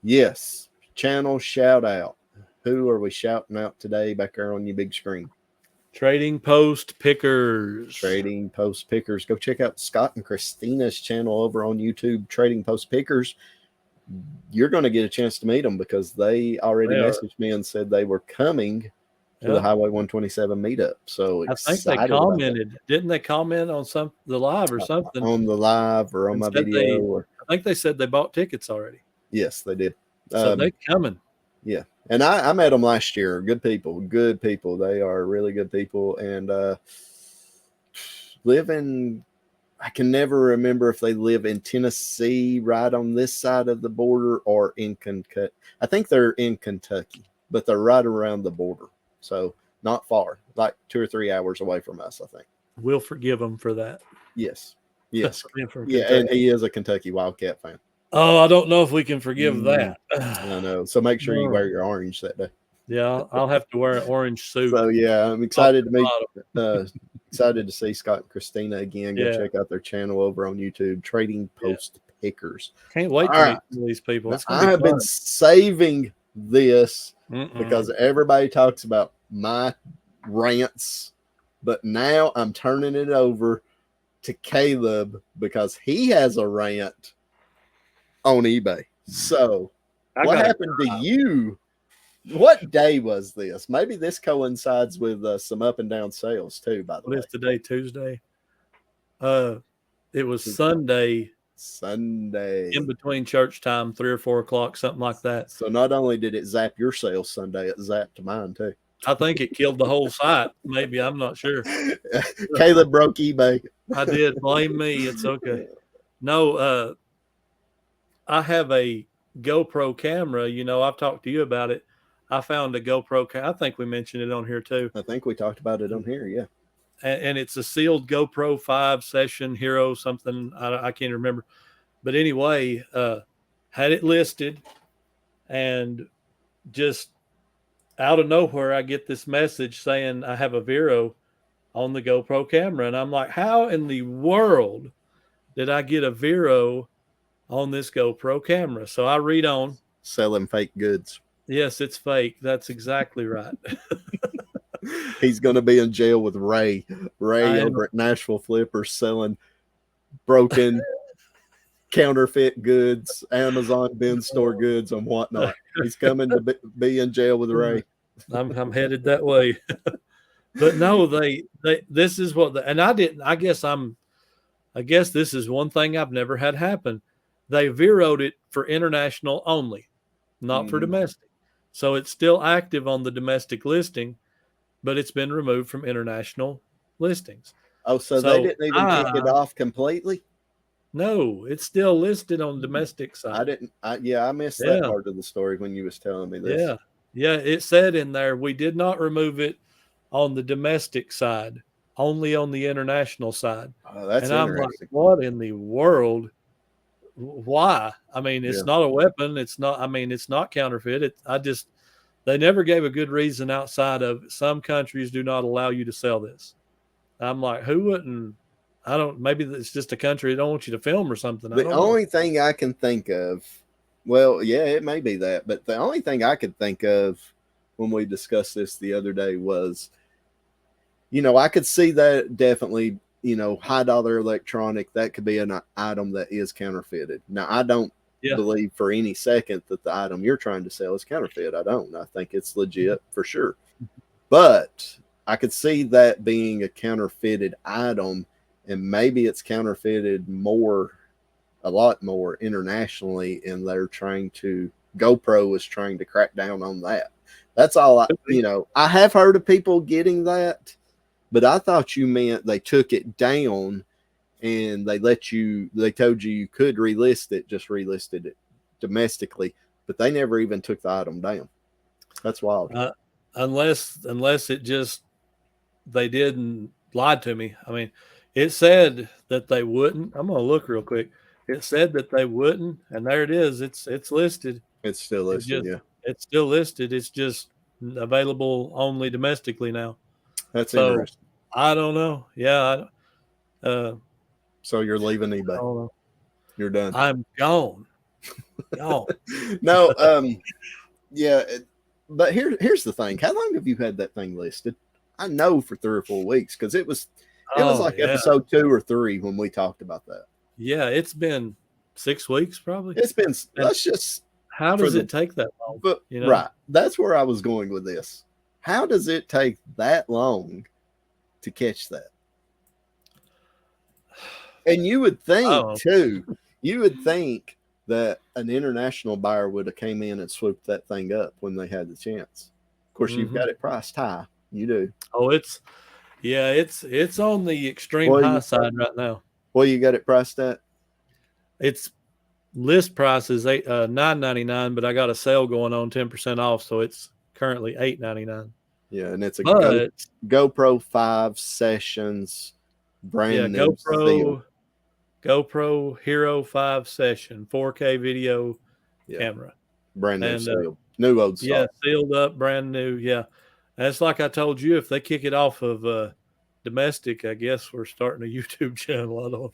Yes, channel shout out. Who are we shouting out today back there on your big screen? Trading Post Pickers. Trading Post Pickers. Go check out Scott and Christina's channel over on YouTube, Trading Post Pickers. You're going to get a chance to meet them because they already messaged me and said they were coming to the Highway 127 meetup. So excited. I think they commented. Didn't they comment on the live or something? On the live or on my video? I think they said they bought tickets already. Yes, they did. So they're coming. Yeah. And I met them last year. Good people. They are really good people. And I can never remember if they live in Tennessee, right on this side of the border, or in Kentucky. I think they're in Kentucky, but they're right around the border. So not far, like 2 or 3 hours away from us, I think. We'll forgive them for that. Yes. Yeah, and he is a Kentucky Wildcat fan. Oh, I don't know if we can forgive that. I know. So make sure you wear your orange that day. Yeah, I'll have to wear an orange suit. So yeah, I'm excited to meet. Excited to see Scott and Christina again. Go check out their channel over on YouTube, Trading Post Pickers. Can't wait to meet these people. I have been saving this because everybody talks about my rants, but now I'm turning it over to Caleb because he has a rant on eBay. So what happened to you? What day was this? Maybe this coincides with some up and down sales too, by the way. What is today, Tuesday? It was Sunday. In between church time, 3 or 4 o'clock, something like that. So not only did it zap your sales Sunday, it zapped mine too. I think it killed the whole site. Maybe, I'm not sure. Caleb broke eBay. I did. Blame me. It's okay. No, I have a GoPro camera. You know, I've talked to you about it. I found a GoPro camera. I think we mentioned it on here too. I think we talked about it on here, yeah. And it's a sealed GoPro 5 Session Hero something. I can't remember. But anyway, had it listed, and just out of nowhere, I get this message saying I have a VERO on the GoPro camera. And I'm like, how in the world did I get a VERO on this GoPro camera? So I read on. Selling fake goods. Yes, it's fake. That's exactly right. He's going to be in jail with Ray over at Nashville Flippers selling broken counterfeit goods, Amazon bin store goods and whatnot. He's coming to be in jail with Ray. I'm headed that way. But no, this is what I guess this is one thing I've never had happen. They VERO'd it for international only, not for domestic. So it's still active on the domestic listing, but it's been removed from international listings. Oh, so they didn't even kick it off completely? No, it's still listed on the domestic side. I missed that part of the story when you was telling me this. Yeah, it said in there, we did not remove it on the domestic side, only on the international side. Oh, that's interesting. I'm like, what in the world? Why? I mean, it's not a weapon. It's not counterfeit. They never gave a good reason outside of some countries do not allow you to sell this. I'm like, who wouldn't? Maybe it's just a country that don't want you to film or something. The only thing I can think of, well, yeah, it may be that, but the only thing I could think of when we discussed this the other day was, I could see that definitely, high dollar electronic, that could be an item that is counterfeited. Now, I don't believe for any second that the item you're trying to sell is counterfeit. I don't. I think it's legit for sure. But I could see that being a counterfeited item, and maybe it's counterfeited a lot more internationally, and GoPro is trying to crack down on that. That's all I have heard of people getting that, but I thought you meant they took it down and they told you could relist it, just relisted it domestically, but they never even took the item down. That's wild. unless it just they didn't lie to me. I mean, it said that they wouldn't. I'm gonna look real quick. It said that they wouldn't, and there it is. It's listed. It's still listed. Yeah, it's still listed. It's just available only domestically now. that's So interesting. I don't know. Yeah. So you're leaving eBay. I don't know. You're done. I'm gone. Gone. No. Yeah. But here's the thing. How long have you had that thing listed? I know for 3 or 4 weeks because it was like episode 2 or 3 when we talked about that. Yeah, it's been 6 weeks probably. It's been. Let's just. How does it take that long? But right, that's where I was going with this. How does it take that long to catch that? And you would think too. You would think that an international buyer would have came in and swooped that thing up when they had the chance. Of course, you've got it priced high. You do. Oh, it's on the extreme high side right now. Well, you got it priced at? Its list price is $9.99, but I got a sale going on 10% off, so it's currently $8.99. Yeah, and it's a GoPro 5 Sessions brand new. GoPro Hero 5 Session 4K video camera. Brand new sealed. New old stock. Yeah, sealed up, brand new. Yeah. And it's like I told you, if they kick it off of domestic, I guess we're starting a YouTube channel. I don't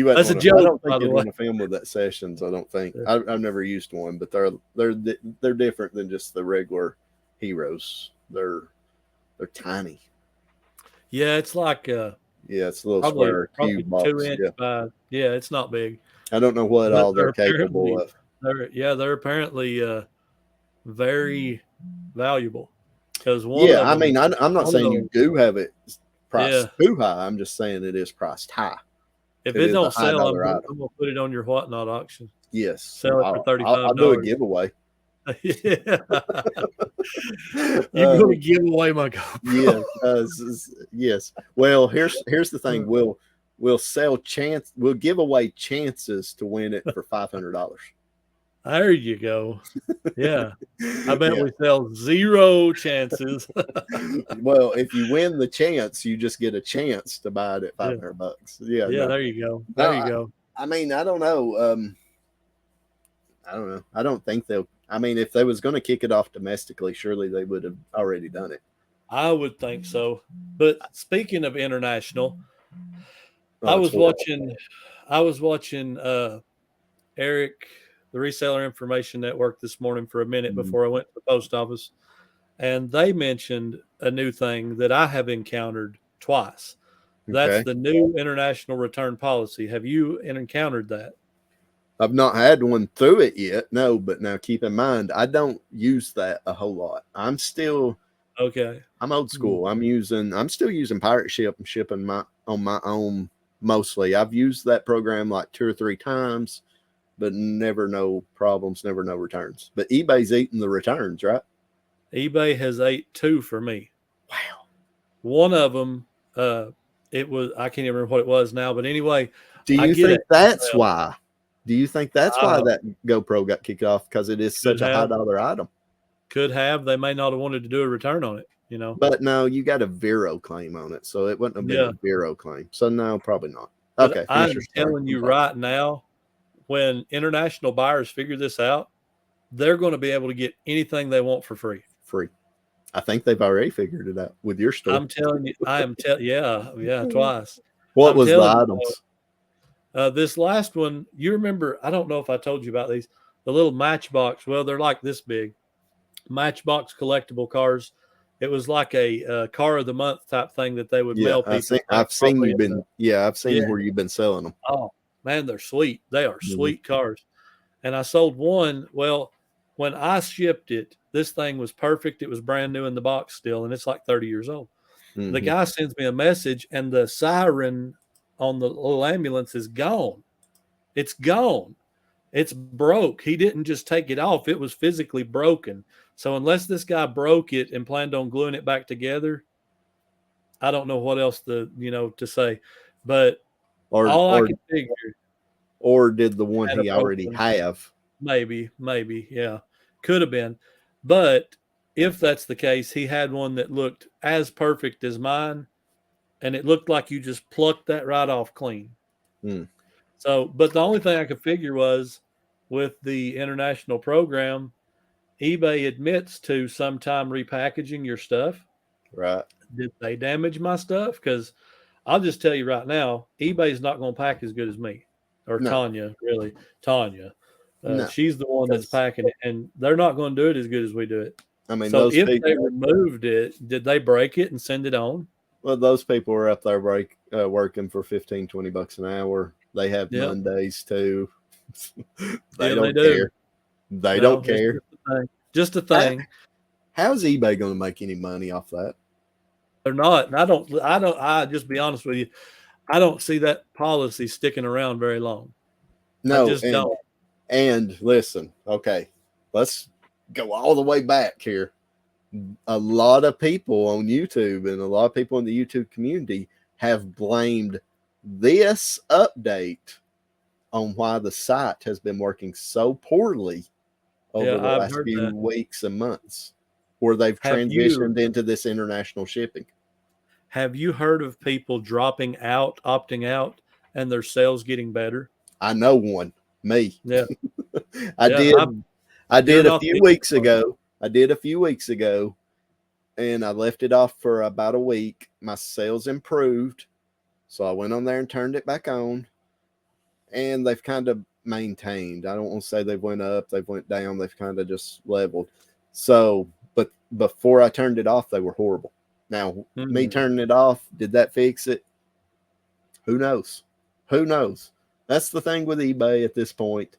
that's a joke. I don't think you'd want to film with that Sessions. I don't think. I've never used one, but they're different than just the regular Heroes. They're tiny. Yeah, it's like it's a little square cube box. 2 inch by, it's not big. I don't know what all they're capable of. They're apparently very valuable. Because I mean, I'm not saying you do have it priced too high. I'm just saying it is priced high. If it don't sell, I'm going to put it on your whatnot auction. Yes, sell it for $35. I'll do a giveaway. You're going to give away my GoPro. Yes. Well, here's the thing. We'll give away chances to win it for $500. There you go. Yeah. I bet we sell 0 chances. Well, if you win the chance, you just get a chance to buy it at $500. Yeah. There you go. There you go. I mean, I don't know. I don't know. I don't think they'll. I mean, if they was going to kick it off domestically, surely they would have already done it. I would think so. But speaking of international, I was watching Eric, the Reseller Information Network, this morning for a minute before I went to the post office, and they mentioned a new thing that I have encountered twice. That's the new international return policy. Have you encountered that? I've not had one through it yet. No, but now keep in mind, I don't use that a whole lot. I'm old school. I'm still using Pirate Ship and shipping on my own mostly. I've used that program like 2 or 3 times, but never no problems, never no returns. But eBay's eating the returns, right? eBay has ate 2 for me. Wow. One of them, it was, I can't even remember what it was now, but anyway. Do you think that's why? Do you think that's why that GoPro got kicked off? Because it is such a high dollar item. Could have. They may not have wanted to do a return on it, But no, you got a VERO claim on it, so it wouldn't have been a VERO claim. So no, probably not. Okay. I'm telling you right now, when international buyers figure this out, they're going to be able to get anything they want for free. I think they've already figured it out with your store. I'm telling you, twice. What was the items? This last one, you remember, I don't know if I told you about these, the little Matchbox. Well, they're like this big. Matchbox collectible cars. It was like a car of the month type thing that they would mail people. I've seen where you've been selling them. Oh, man, they're sweet. They are sweet cars. And I sold one. Well, when I shipped it, this thing was perfect. It was brand new in the box still, and it's like 30 years old. Mm-hmm. The guy sends me a message, and the siren on the little ambulance is gone. It's gone. It's broke. He didn't just take it off. It was physically broken. So unless this guy broke it and planned on gluing it back together, I don't know what else to say. But I can figure. Or did the one he already have? Maybe, yeah. Could have been. But if that's the case, he had one that looked as perfect as mine, and it looked like you just plucked that right off clean. So, but the only thing I could figure was with the international program, eBay admits to sometime repackaging your stuff. Right. Did they damage my stuff? Because I'll just tell you right now, eBay's not going to pack as good as me or Tanya, really. Tanya. She's the one that's packing it, and they're not going to do it as good as we do it. I mean, so if they removed it, did they break it and send it on? Well, those people are up there working for $15-20 an hour. They have Mondays too. They don't care. They don't care. Just a thing. How's eBay going to make any money off that? They're not. And I just be honest with you. I don't see that policy sticking around very long. No, I just don't. And listen, okay, let's go all the way back here. A lot of people on YouTube and a lot of people in the YouTube community have blamed this update on why the site has been working so poorly over the last few weeks and months, where they've transitioned into this international shipping. Have you heard of people dropping out, opting out, and their sales getting better? I know one. Me. Yeah. I did a few weeks ago. And I left it off for about a week. My sales improved. So I went on there and turned it back on. And they've kind of maintained. I don't want to say they went up, they went down, they've kind of just leveled. So, but before I turned it off, they were horrible. Now, me turning it off, did that fix it? Who knows? Who knows? That's the thing with eBay at this point.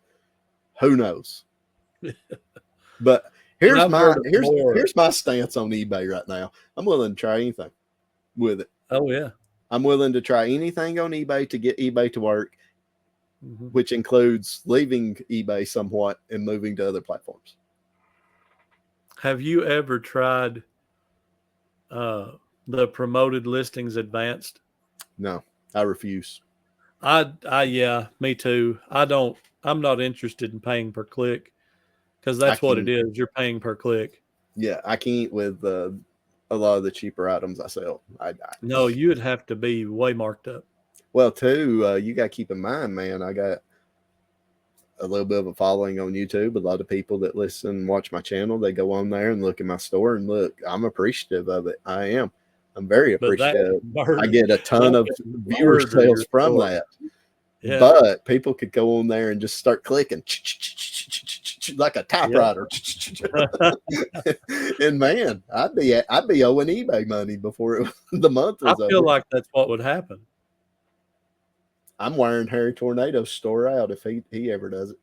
Who knows? But here's my stance on eBay right now. I'm willing to try anything with it. Oh yeah. I'm willing to try anything on eBay to get eBay to work, which includes leaving eBay somewhat and moving to other platforms. Have you ever tried the promoted listings advanced? No, I refuse. Yeah, me too. I'm not interested in paying per click, because that's what it is. You're paying per click. Yeah, I can't with a lot of the cheaper items I sell. No, you would have to be way marked up. Well, too, you got to keep in mind, man, I got a little bit of a following on YouTube. A lot of people that listen and watch my channel, they go on there and look at my store and look. I'm appreciative of it. I am. I'm very appreciative. I get a ton of viewer sales from that. Yeah. But people could go on there and just start clicking like a typewriter. And man, I'd be owing eBay money before the month was over. I feel like that's what would happen. I'm wearing Harry Tornado's store out if he ever does it.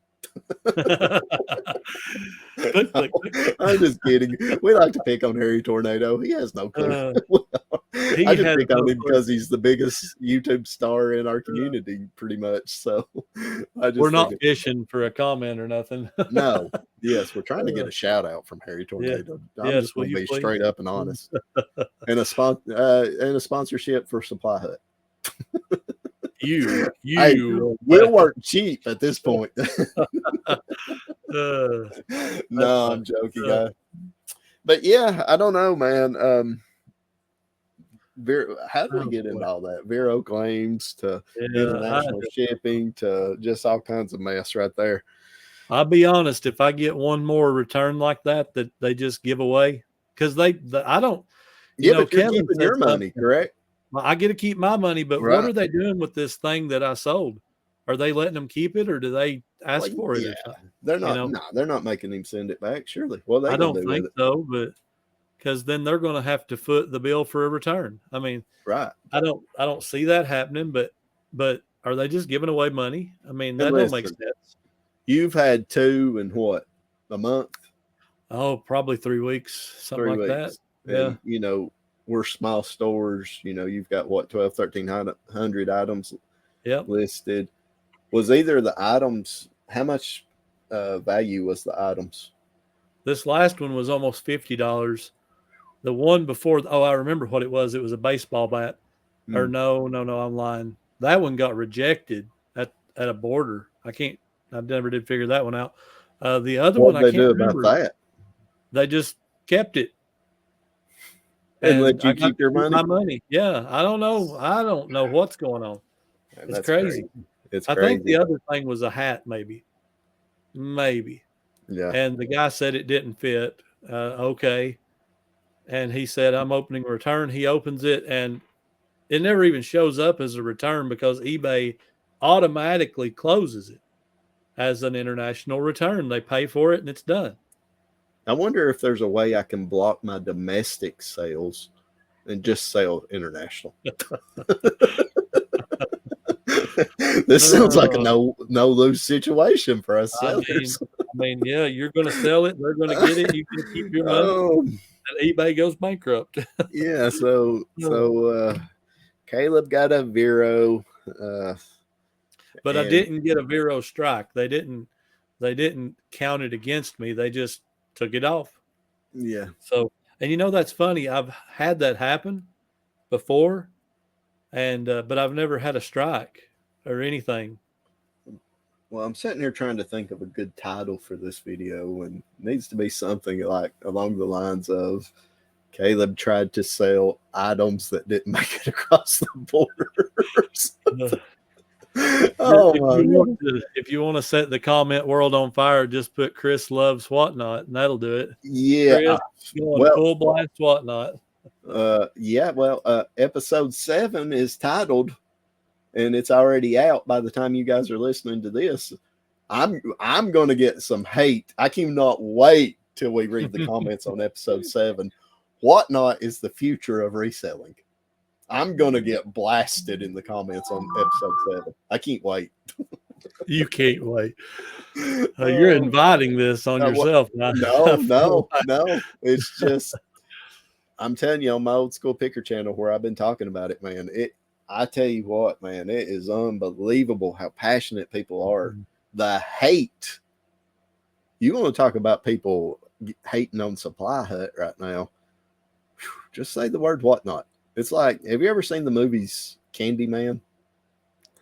I'm just kidding. We like to pick on Harry Tornado. He has no clue. I just pick on him because he's the biggest YouTube star in our community, pretty much. So we're not fishing for a comment or nothing. No. Yes, we're trying to get a shout out from Harry Tornado. Yeah. I'm just going to be straight up and honest. And a sponsorship for Supply Hut. We'll work cheap at this point. No, I'm joking, guys. But yeah, I don't know, man. How do we get into all that? VERO claims to international shipping to just all kinds of mess right there. I'll be honest, if I get one more return like that they just give away, because I don't. But you're keeping your money, correct? I get to keep my money, but what are they doing with this thing that I sold? Are they letting them keep it, or do they ask for it? Yeah. They're not. No, they're not making him send it back. Surely. Well, I don't think so, but because then they're going to have to foot the bill for a return. I mean, right? I don't see that happening, but are they just giving away money? I mean, that don't make sense. You've had 2 in what, a month? Oh, probably 3 weeks, something like that. And, yeah. We're small stores. You've got what, 1,300 items listed. Was either the items, how much value was the items? This last one was almost $50. The one before, I remember what it was. It was a baseball bat. Or no, I'm lying. That one got rejected at a border. I never did figure that one out. The other one, I can't remember. What did they do about that? They just kept it. And let you I got keep your money? my money. Yeah, I don't know. I don't know what's going on. Man, It's crazy. It's I crazy. think the other thing was a hat, maybe. Yeah. And the guy said it didn't fit. Okay. And he said, I'm opening a return. He opens it, and it never even shows up as a return because eBay automatically closes it as an international return. They pay for it, and it's done. I wonder if there's a way I can block my domestic sales and just sell international. This sounds like a no lose situation for us sellers. I mean, yeah, you're going to sell it. They're going to get it. You can keep your money. And eBay goes bankrupt. Yeah. So Caleb got a VERO. But I didn't get a VERO strike. They didn't count it against me. They just took it off. Yeah. So, and that's funny. I've had that happen before, and but I've never had a strike or anything. Well, I'm sitting here trying to think of a good title for this video, and it needs to be something like along the lines of Caleb tried to sell items that didn't make it across the borders. If you want to set the comment world on fire, just put Chris loves whatnot, and that'll do it. Yeah. Chris, full blast whatnot. Episode 7 is titled, and it's already out by the time you guys are listening to this. I'm going to get some hate. I cannot wait till we read the comments on episode 7. Whatnot is the future of reselling. I'm going to get blasted in the comments on episode 7. I can't wait. You can't wait. You're inviting this on yourself now. No. It's just, I'm telling you on my Old School Picker channel where I've been talking about it, man. I tell you what, man, it is unbelievable how passionate people are. The hate. You want to talk about people hating on Supply Hut right now? Just say the word whatnot. It's like, have you ever seen the movies Candyman?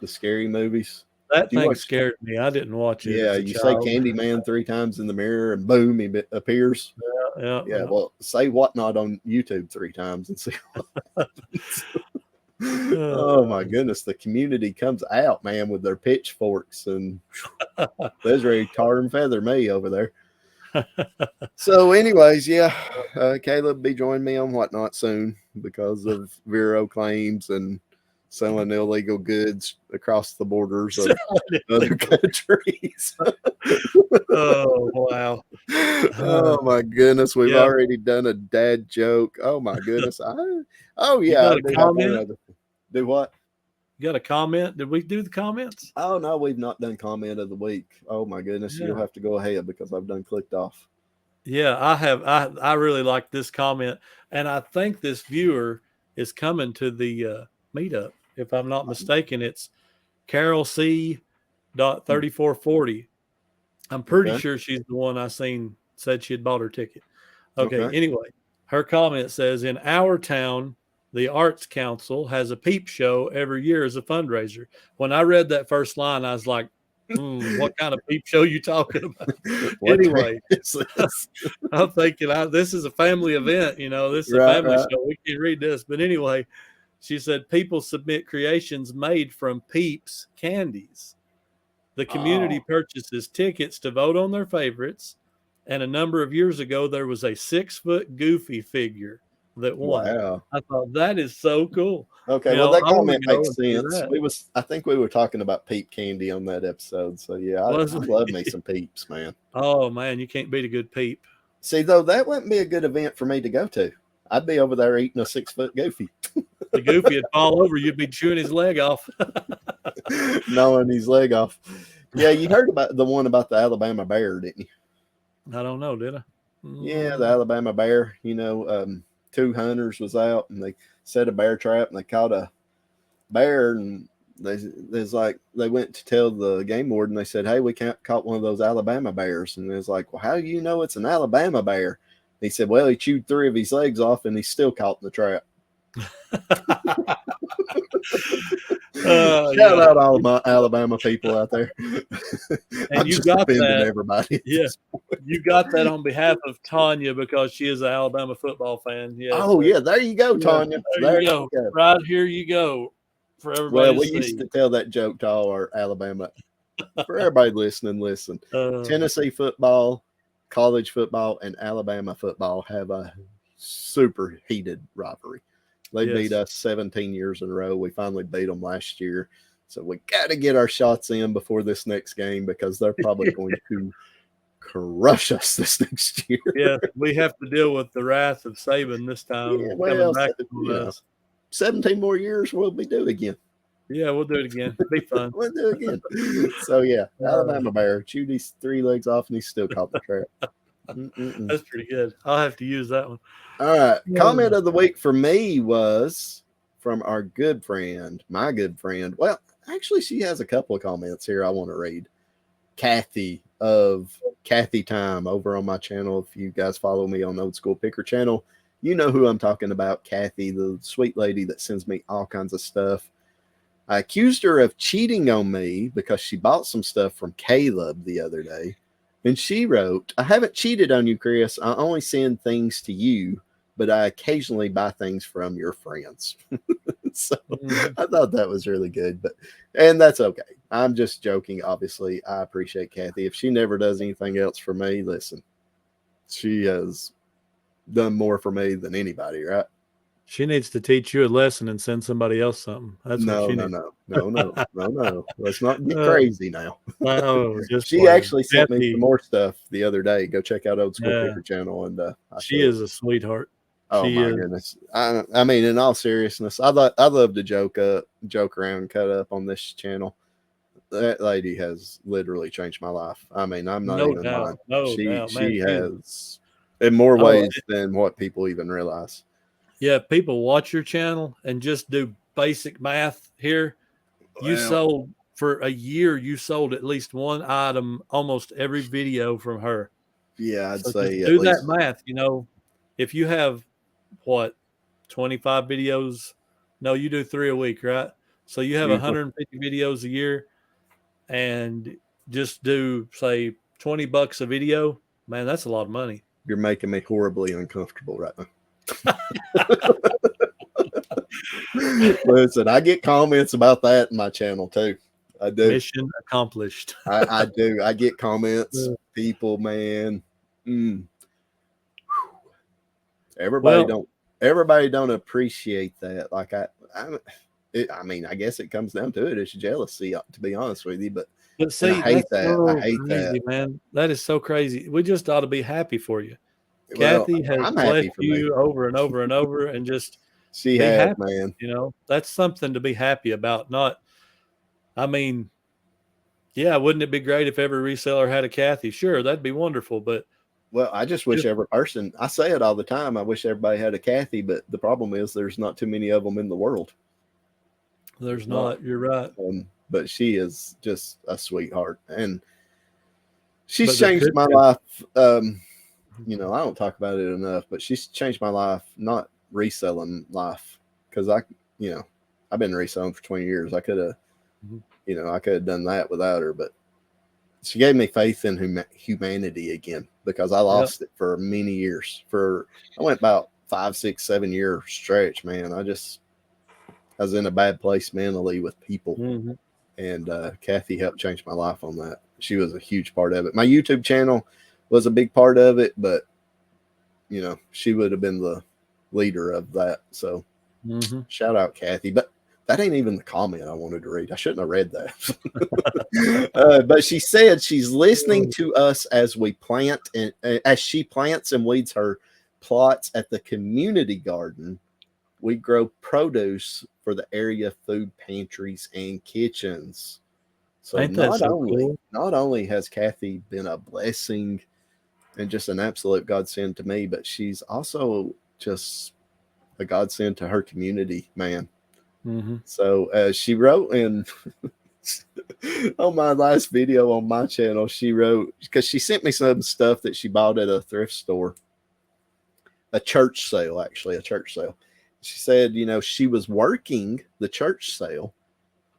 The scary movies? That thing scared me. I didn't watch it. Yeah, you say Candyman 3 times in the mirror and boom, he appears. Yeah. Well, say whatnot on YouTube 3 times and see what happens. Oh my goodness, the community comes out, man, with their pitchforks, and there's ready to tar and feather me over there. So anyways, Caleb be joining me on whatnot soon because of VERO claims and selling illegal goods across the borders of other countries. Oh wow. Oh my goodness, we've already done a dad joke. Oh my goodness. Do what? You got a comment? Did we do the comments? Oh no, we've not done comment of the week. Oh my goodness, you'll have to go ahead because I've done clicked off. Yeah, I have. I really like this comment, and I think this viewer is coming to the meetup. If I'm not mistaken, it's Carol C. 3440. I'm pretty sure she's the one I seen said she had bought her ticket. Okay. Anyway, her comment says, in our town, the Arts Council has a peep show every year as a fundraiser. When I read that first line, I was like, what kind of peep show you talking about? Anyway, I'm thinking this is a family event. This is a family show. We can read this. But anyway, she said people submit creations made from Peeps candies. The community purchases tickets to vote on their favorites. And a number of years ago, there was a 6-foot Goofy figure that won. Wow. I thought that is so cool. Okay, that comment makes sense. I think we were talking about Peep candy on that episode. So yeah, I love me some Peeps, man. Oh man, you can't beat a good Peep. See, though, that wouldn't be a good event for me to go to. I'd be over there eating a 6-foot Goofy. The Goofy would fall over. You'd be chewing his leg off. Gnawing his leg off. Yeah, you heard about the one about the Alabama bear, didn't you? I don't know, did I? Yeah, the Alabama bear. 2 hunters was out and they set a bear trap and they caught a bear, and they went to tell the game warden. They said, hey, we caught one of those Alabama bears. And it was like, well, how do you know it's an Alabama bear? He said, well, he chewed 3 of his legs off and he's still caught in the trap. Shout out all my Alabama people out there. And I'm you just got offending that. everybody. Yeah. You got that on behalf of Tanya because she is an Alabama football fan. Yeah. Oh, yeah. There you go, Tanya. There you go. Right here you go for everybody Well, to we see. used to tell that joke to all our Alabama. For everybody listening, listen. Tennessee football, college football, and Alabama football have a super heated rivalry. They beat us 17 years in a row. We finally beat them last year. So we got to get our shots in before this next game because they're probably going to crush us this next year. Yeah, we have to deal with the wrath of Saban this time. Yeah, well, coming back you know, 17 more years, we'll be due again. Yeah, we'll do it again. Be fun. We'll do it again. So, yeah, Alabama Bear chewed his 3 legs off and he still caught the trap. That's pretty good. I'll have to use that one. All right. Comment of the week for me was from our good friend, my good friend. Well, actually, she has a couple of comments here I want to read. Kathy of Kathy Time over on my channel. If you guys follow me on Old School Picker channel, you know who I'm talking about. Kathy, the sweet lady that sends me all kinds of stuff. I accused her of cheating on me because she bought some stuff from Caleb the other day. And she wrote, I haven't cheated on you, Chris. I only send things to you, but I occasionally buy things from your friends. So I thought that was really good, and that's okay. I'm just joking. Obviously, I appreciate Kathy. If she never does anything else for me, listen, she has done more for me than anybody, right? She needs to teach you a lesson and send somebody else something. That's what she needs. No. Let's not get crazy now. She actually sent me some more stuff the other day. Go check out Old School Picker channel, and she is a sweetheart. Oh my goodness! I mean, in all seriousness, I love to joke around, and cut up on this channel. That lady has literally changed my life. I mean, I'm not even lying. She has in more ways than what people even realize. Yeah, people watch your channel and just do basic math here. You sold for a year. You sold at least one item almost every video from her. Yeah, I'd say do that math. You know, if you have 25 videos? No, you do 3 a week, right? So you have 150 videos a year, and just do say $20 a video. Man, that's a lot of money. You're making me horribly uncomfortable right now. Listen, I get comments about that in my channel too. I do. Mission accomplished. I do. I get comments. People, man. Everybody don't appreciate that. Like I mean, I guess it comes down to it. It's jealousy, to be honest with you. But see, I hate that. I hate that, man. That is so crazy. We just ought to be happy for you. Kathy has blessed you over and over and over, and just she has, happy, man. You know, that's something to be happy about. Not, I mean, yeah, wouldn't it be great if every reseller had a Kathy? Sure, that'd be wonderful. But well, I just wish every person. I say it all the time. I wish everybody had a Kathy, but the problem is there's not too many of them in the world. There's not. You're right. But she is just a sweetheart, and she's changed my life. You know, I don't talk about it enough, but she's changed my life, not reselling life, because I've been reselling for 20 years. I could have, done that without her, but she gave me faith in humanity again, because I lost it for many years. I went about 5, 6, 7 year stretch, man. I was in a bad place mentally with people. And Kathy helped change my life on that. She was a huge part of it. My YouTube channel was a big part of it, but she would have been the leader of that. So shout out Kathy. But that ain't even the comment I wanted to read. I shouldn't have read that. But she said she's listening to us as we plant and as she plants and weeds her plots at the community garden. We grow produce for the area food pantries and kitchens. So not only has Kathy been a blessing and just an absolute godsend to me, but she's also just a godsend to her community, man. So she wrote in on my last video on my channel, she wrote, because she sent me some stuff that she bought at a thrift store, a church sale. She said, she was working the church sale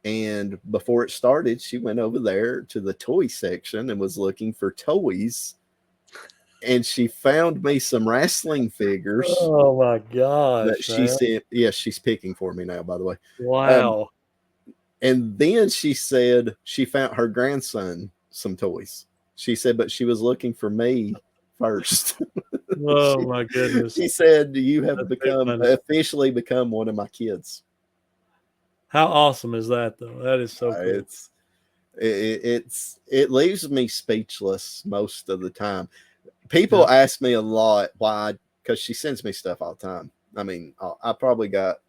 And before it started, she went over there to the toy section and was looking for toys. And she found me some wrestling figures. Oh my gosh. That she said, yes, she's picking for me now, by the way. Wow. And then she said she found her grandson some toys. She said, but she was looking for me first. Oh my goodness. She said, you have That's officially become one of my kids. How awesome is that, though? That is so cool. It leaves me speechless most of the time. People ask me a lot why, because she sends me stuff all the time. I mean, I probably got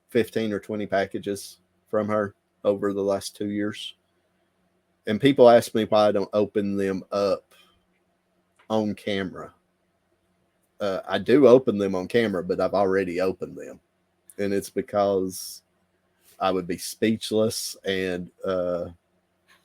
15 or 20 packages from her over the last 2 years. And people ask me why I don't open them up on camera. I do open them on camera, but I've already opened them. And it's because I would be speechless, and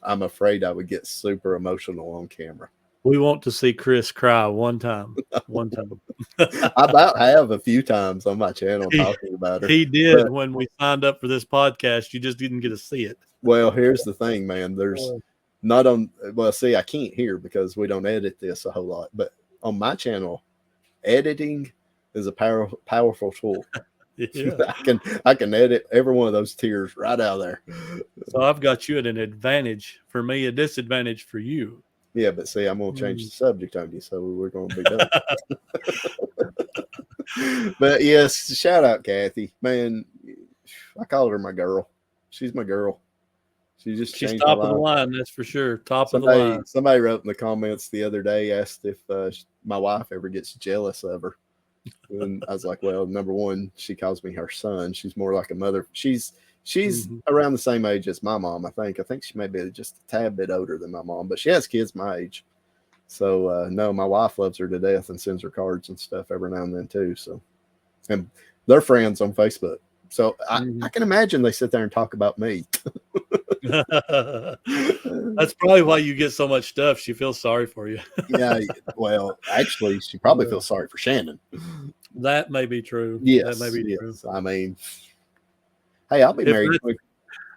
I'm afraid I would get super emotional on camera. We want to see Chris cry one time. One time. I about have a few times on my channel talking about her. He did when we signed up for this podcast. You just didn't get to see it. Well, here's the thing, man. There's not on. Well, see, I can't hear because we don't edit this a whole lot. But on my channel, editing is a powerful tool. Yeah. I can edit every one of those tears right out of there. So I've got you at an advantage for me, a disadvantage for you. Yeah, but see, I'm going to change the subject on you, so we're going to be done. But yes, shout out Kathy. Man, I call her my girl. She's my girl. She's top of the line, that's for sure. Top of the line. Somebody wrote in the comments the other day, asked if my wife ever gets jealous of her. And I was like, well, number one, she calls me her son. She's more like a mother. She's around the same age as my mom, I think. I think she may be just a tad bit older than my mom, but she has kids my age. So, no, my wife loves her to death and sends her cards and stuff every now and then, too. So, and they're friends on Facebook. So, I can imagine they sit there and talk about me. That's probably why you get so much stuff. She feels sorry for you. Yeah, well, actually, she probably feels sorry for Shannon. That may be true. Yes, that may be true. I mean, hey, I'll be married.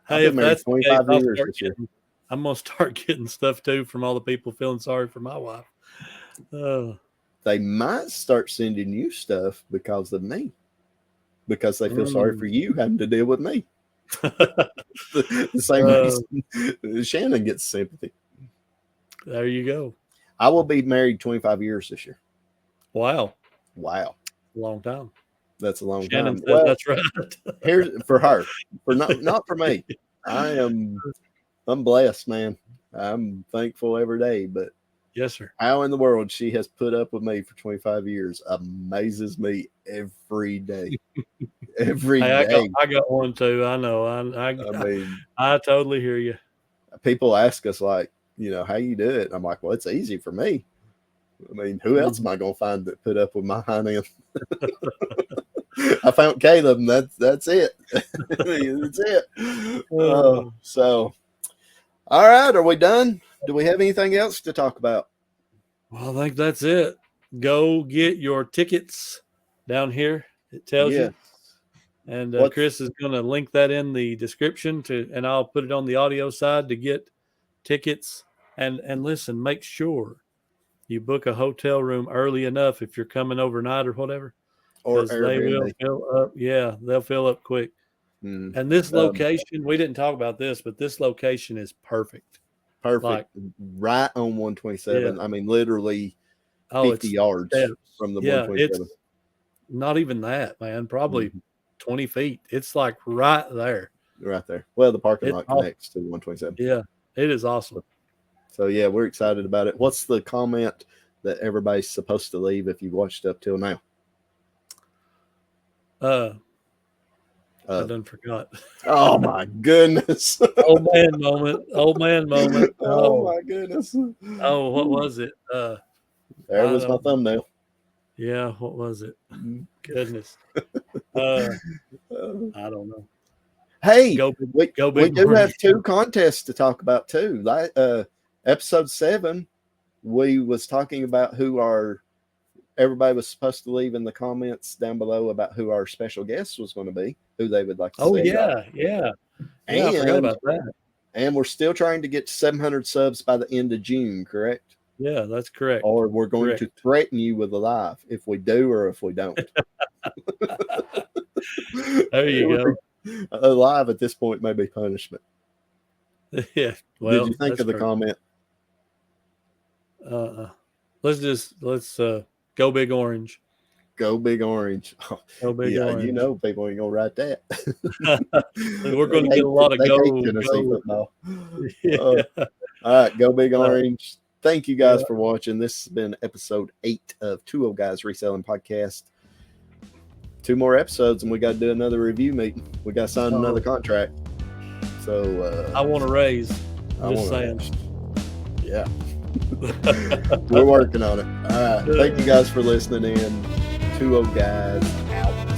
If that's 25 years this year. I'm gonna start getting stuff too from all the people feeling sorry for my wife. They might start sending you stuff because of me, because they feel sorry for you having to deal with me. the same reason Shannon gets sympathy. There you go. I will be married 25 years this year. Wow. A long time. That's a long Shannon time. Well, that's right. Here's for her, for not for me. I'm blessed, man. I'm thankful every day, but yes, sir. How in the world she has put up with me for 25 years amazes me every day. Every day. I got one too. I know. I totally hear you. People ask us like, how you do it? I'm like, well, it's easy for me. I mean, who else am I going to find that put up with my hind end? I found Caleb, and that's it. That's it. So, all right, are we done? Do we have anything else to talk about? Well, I think that's it. Go get your tickets down here. It tells you. And Chris is going to link that in the description and I'll put it on the audio side to get tickets. And listen, make sure you book a hotel room early enough if you're coming overnight or whatever. Or they will fill up. Yeah, they'll fill up quick. And this location, we didn't talk about this, but this location is perfect. Perfect. Right on 127. Yeah. I mean, literally 50 yards from the 127. It's not even that, man. Probably 20 feet. It's like right there. Right there. Well, the parking lot connects to the 127. Yeah, it is awesome. So, yeah, we're excited about it. What's the comment that everybody's supposed to leave if you watched up till now? I done forgot. Oh my goodness. Old man moment. Oh my goodness. Oh, what was it? There was my thumbnail. Yeah, what was it? Goodness. I don't know. Hey, we do have two contests to talk about too. Episode 7, we was talking about everybody was supposed to leave in the comments down below about who our special guest was going to be, who they would like to see. Yeah. Yeah, I forgot about that. And we're still trying to get 700 subs by the end of June, correct? Yeah, that's correct. Or we're going to threaten you with a live if we do or if we don't. There you go. A live at this point may be punishment. Yeah. Well, did you think of the comment? Let's go Big Orange. Go Big Orange. Go Big Orange. You know people ain't gonna write that. We're going to get a lot of Tennessee football. Yeah. All right, Go Big Orange. Thank you guys for watching. This has been episode 8 of Two Old Guys Reselling Podcast. 2 more episodes, and we got to do another review meeting. We got to sign another contract. So I want to raise. Just saying. Yeah. We're working on it. All right. Thank you guys for listening in. Two Old Guys out.